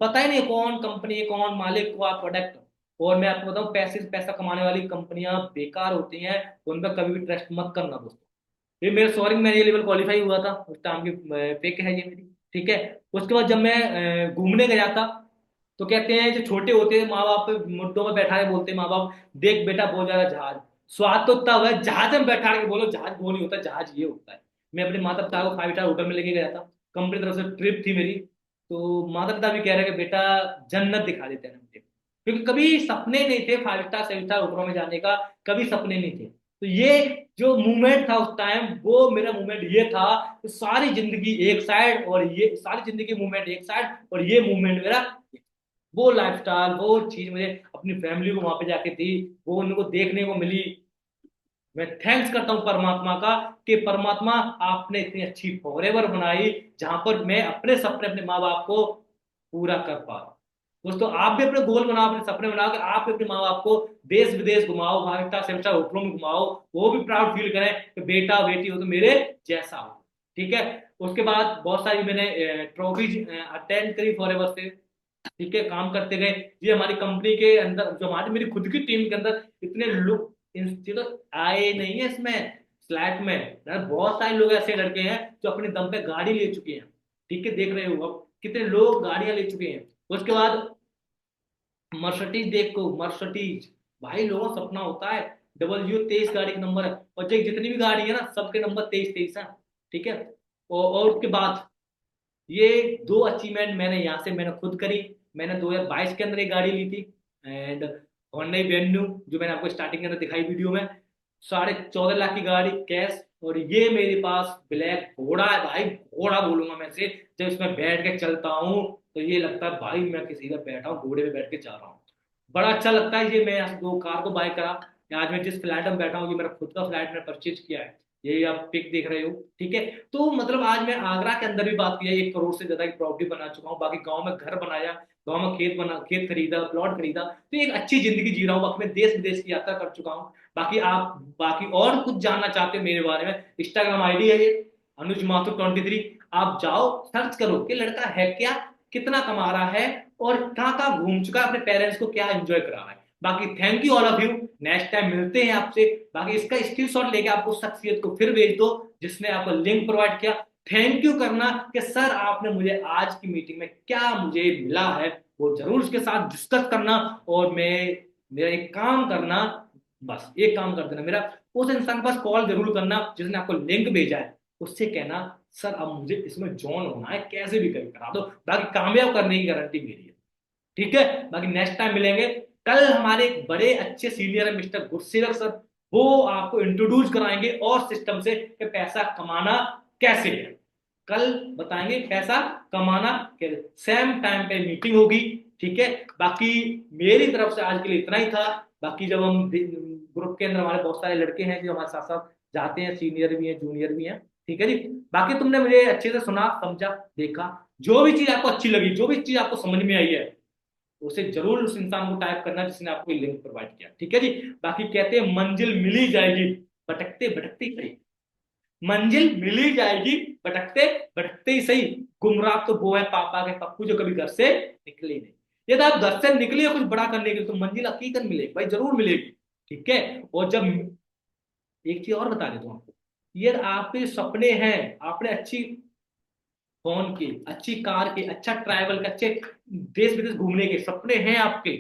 पता ही नहीं कौन कंपनी है, कौन मालिक, को आप प्रोडक्ट। और मैं आपको बताऊं, पैसे से पैसा कमाने वाली कंपनियां बेकार होती हैं, उन पर कभी भी ट्रस्ट मत करना दोस्तों। ये मेरे सॉरी, मैं ये लेवल क्वालिफाई हुआ था उस टाइम की पिक है ये मेरी। ठीक है। उसके बाद जब मैं घूमने गया था, तो कहते हैं जो छोटे होते हैं, माँ बाप मुड्डों में बैठा के बोलते हैं माँ बाप, देख बेटा बहुत ज्यादा जहाज, स्वाद तो तब है जहाज में बैठा के बोलो, जहाज वो नहीं होता, जहाज ये होता है। मैं अपने माता पिता को 5 स्टार होटल में लेके गया था, कंपनी तरफ से ट्रिप थी मेरी। तो माता पिता भी कह रहे कि बेटा जन्नत दिखा देते हैं मुझे, क्योंकि कभी सपने नहीं थे 5 स्टार 7 स्टार होटलों में जाने का, कभी सपने नहीं थे। तो ये जो मूवमेंट था उस टाइम, वो मेरा मूवमेंट ये था कि सारी जिंदगी एक साइड, और ये सारी जिंदगी मूवमेंट एक साइड, और ये मूवमेंट मेरा, वो लाइफस्टाइल, वो चीज मुझे अपनी फैमिली को वहां पे जाके दी, वो उनको देखने को मिली। मैं थैंक्स करता हूँ परमात्मा का, कि परमात्मा आपने इतनी अच्छी फॉरेवर बनाई, जहां पर मैं अपने सपने अपने माँ बाप को पूरा कर पा रहा हूँ। दोस्तों, आप भी अपने गोल बनाओ, अपने सपने बनाओ, कि आप भी अपने माँ बाप को देश विदेश घुमाओ, 5 स्टार 7 स्टार होटलों में घुमाओ, वो भी प्राउड फील करें कि बेटा बेटी हो तो मेरे जैसा हो। ठीक है। उसके बाद बहुत सारी मैंने ट्रॉफीज अटेंड करी फॉरेवर से। ठीक है, काम करते गए। ये हमारी कंपनी के अंदर, जो हमारी मेरी खुद की टीम के अंदर इतने लोग इंस्टीट्यूट आए नहीं है इसमें स्लैट में यार, बहुत सारे लोग ऐसे लड़के हैं जो अपने दम पे गाड़ी ले चुके हैं। ठीक है, देख रहे हो अब कितने लोग गाड़ियां ले चुके हैं। उसके बाद मर्सिडीज, देखो मर्सिडीज, भाई लोगों का सपना होता है, W23 गाड़ी का नंबर है, और जो जितनी भी गाड़ी है ना, सबके नंबर 23 23 है। ठीक है। और उसके बाद ये 2 अचीवमेंट मैंने यहाँ से मैंने खुद करी। मैंने 2022 के अंदर एक गाड़ी ली थी, एंड Hyundai वेन्यू, जो मैंने आपको स्टार्टिंग के अंदर दिखाई वीडियो में, 14.5 लाख की गाड़ी कैश। और ये मेरे पास ब्लैक घोड़ा है भाई, घोड़ा बोलूंगा मैं से, जब इसमें बैठ के चलता हूँ तो ये लगता है भाई मैं किसी का बैठा हूँ, घोड़े पे बैठ के जा रहा हूँ। बड़ा अच्छा लगता है। ये मैं यहाँ से 2 कार को बाय करा, आज मैं जिस फ्लैट में बैठा हूँ, ये मेरा खुद का फ्लैट मैंने परचेज किया है, यही आप पिक देख रहे हो। ठीक है। तो मतलब आज मैं आगरा के अंदर भी बात किया, 1 करोड़ से ज्यादा की प्रॉपर्टी बना चुका हूँ, बाकी गांव में घर बनाया, गांव में खेत खरीदा, प्लॉट खरीदा, तो एक अच्छी जिंदगी जी रहा हूँ। बाकी मैं देश विदेश की यात्रा कर चुका हूँ। बाकी और कुछ जानना चाहते हो मेरे बारे में, इंस्टाग्राम आईडी है ये, अनुज माथुर 23। आप जाओ, सर्च करो कि लड़का है क्या, कितना कमा रहा है, और कहाँ कहाँ घूम चुका है, अपने पेरेंट्स को क्या एंजॉय करा रहा है। बाकी thank you all of you, next time मिलते हैं आपसे। बाकी इसका स्क्रीनशॉट लेके आपको शख्सियत को फिर भेज दो जिसने आपको लिंक प्रोवाइड किया। थैंक यू करना कि सर आपने मुझे आज की मीटिंग में क्या मुझे मिला है, वो जरूर उसके साथ डिस्कस करना। और मैं मेरा एक काम करना, बस एक काम कर देना मेरा, उस इंसान के पास कॉल जरूर करना जिसने आपको लिंक भेजा है, उससे कहना सर अब मुझे इसमें ज्वाइन होना है, कैसे भी करके करा दो, बाकी कामयाब करने की गारंटी मेरी है। ठीक है। बाकी नेक्स्ट टाइम मिलेंगे। कल हमारे एक बड़े अच्छे सीनियर है मिस्टर गुरसेवक सर, वो आपको इंट्रोड्यूस कराएंगे और सिस्टम से कि पैसा कमाना कैसे है। कल बताएंगे कैसा कमाना, सेम टाइम पे मीटिंग होगी। ठीक है, बाकी मेरी तरफ से आज के लिए इतना ही था। बाकी जब हम ग्रुप के अंदर हमारे बहुत सारे लड़के हैं जो हमारे साथ साथ जाते हैं, सीनियर भी हैं जूनियर भी हैं। ठीक है जी। बाकी तुमने मुझे अच्छे से सुना, समझा, देखा। जो भी चीज आपको अच्छी लगी, जो भी चीज आपको समझ में आई है, उसे जरूर उस इंसान को टाइप करना जिसने आपको ये लिंक प्रोवाइड किया। ठीक है जी। बाकी कहते हैं मंजिल मिली जाएगी, भटकते भटकते ही सही। मंजिल मिली जाएगी, भटकते भटकते ही सही। गुमराह तो वो है पापा के पप्पू जो कभी घर से निकले ही नहीं। यदि आप घर से निकले कुछ बड़ा करने के लिए, तो मंजिल हकीकत मिलेगी भाई, जरूर मिलेगी। ठीक है। और जब एक चीज और बता देता हूँ आपको, ये आपके सपने हैं, आपने अच्छी फोन की, अच्छी कार के, अच्छा ट्रैवल के, अच्छे देश विदेश घूमने के सपने हैं आपके,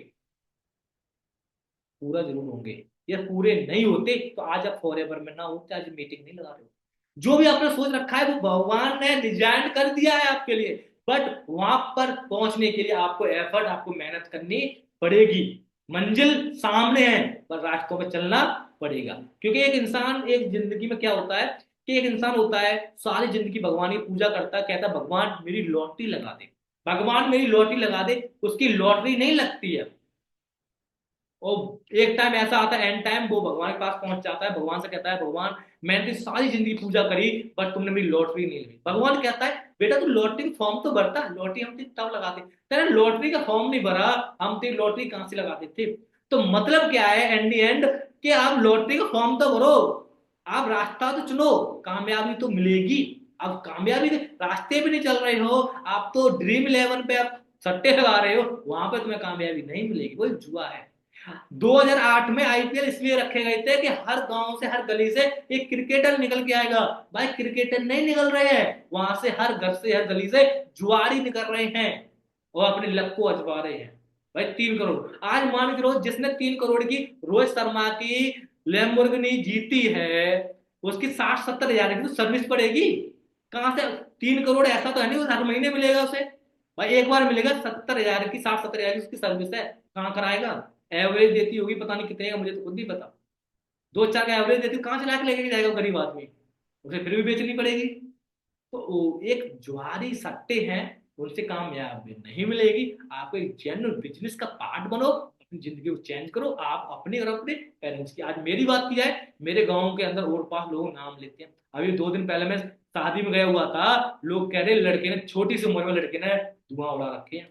पूरा जरूर होंगे। ये पूरे नहीं होते तो आज आप फॉरएवर में ना होते, आज मीटिंग नहीं लगा रहे हो। जो भी आपने सोच रखा है वो भगवान ने डिजाइन कर दिया है आपके लिए, बट वहां पर पहुंचने के लिए आपको एफर्ट, आपको मेहनत करनी पड़ेगी। मंजिल सामने है, पर रास्तों पे चलना पड़ेगा। क्योंकि एक इंसान, एक जिंदगी में क्या होता है कि एक इंसान होता है सारी जिंदगी भगवान की पूजा करता है, कहता है भगवान मेरी लॉटरी लगा दे, भगवान मेरी लॉटरी लगा दे। उसकी लॉटरी नहीं लगती है। और एक टाइम ऐसा आता है, एंड टाइम, वो भगवान के पास पहुंच जाता है, भगवान से कहता है भगवान मैंने तेरी सारी जिंदगी पूजा करी, पर तुमने मेरी लॉटरी नहीं ली। भगवान कहता है बेटा तू लॉटरी फॉर्म तो भरता, लॉटरी हम तेरी तब लगाते, तेरे लॉटरी का फॉर्म नहीं भरा, हम तेरी लॉटरी कहां से लगाते थे। तो मतलब क्या है एंड दी एंड, कि आप लॉटरी का फॉर्म तो भरो, आप रास्ता तो चुनो, कामयाबी तो मिलेगी। अब कामयाबी के रास्ते भी नहीं चल रहे हो, आप तो ड्रीम इलेवन पे आप सट्टे लगा रहे हो, वहां पे तुम्हें कामयाबी नहीं मिलेगी, वो जुआ है। 2008 में आईपीएल इसलिए रखे गए थे कि हर गांव से, हर गली से एक क्रिकेटर निकल के आएगा। भाई क्रिकेटर नहीं निकल रहे हैं, वहां से हर घर से, हर गली से जुआरी निकल रहे हैं और अपने लक को अजमा रहे हैं। भाई 3 करोड़, आज मान के चलो जिसने 3 करोड़ की रोहित शर्मा की लैम्बोर्गिनी जीती है, उसकी 60-70 हजार की तो सर्विस पड़ेगी। कहां से 3 करोड़, ऐसा तो है नहीं हर महीने मिलेगा उसे। भाई एक बार मिलेगा 70 हजार की, 60-70 हजार की उसकी सर्विस है, कहां कराएगा। एवरेज देती होगी पता नहीं कितने का, मुझे तो खुद नहीं पता। 2-4 का एवरेज देती, कहां चला के लेके जाएगा गरीब आदमी, उसे फिर भी बेचनी पड़ेगी। तो वो एक जुआरी सट्टे हैं, उनसे कामयाबी नहीं मिलेगी। आपको एक जेन्युइन बिजनेस का पार्ट बनो, अपनी जिंदगी को चेंज करो, आप अपनी और अपने पेरेंट्स की। आज मेरी बात की जाए, मेरे गांव के अंदर और पास लोग नाम लेते हैं। अभी 2 दिन पहले मैं शादी में गया हुआ था, लोग कह रहे लड़के ने, छोटी सी उम्र में लड़के ने धुआं उड़ा रखे हैं,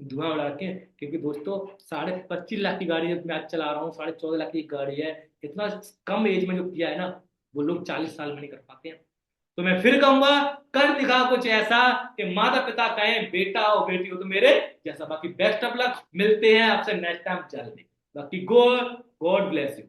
धुआं उड़ा के। क्योंकि दोस्तों 25.5 लाख की गाड़ी मैं आज चला रहा हूँ, 14.5 लाख की गाड़ी है। इतना कम एज में जो किया है ना, वो लोग 40 साल में नहीं कर पाते हैं। तो मैं फिर कहूंगा, कर दिखा कुछ ऐसा कि माता पिता कहें बेटा हो बेटी हो तो मेरे जैसा। बाकी बेस्ट ऑफ लक, मिलते हैं आपसे नेक्स्ट टाइम जल्दी। बाकी गॉड गॉड ब्लेस यू।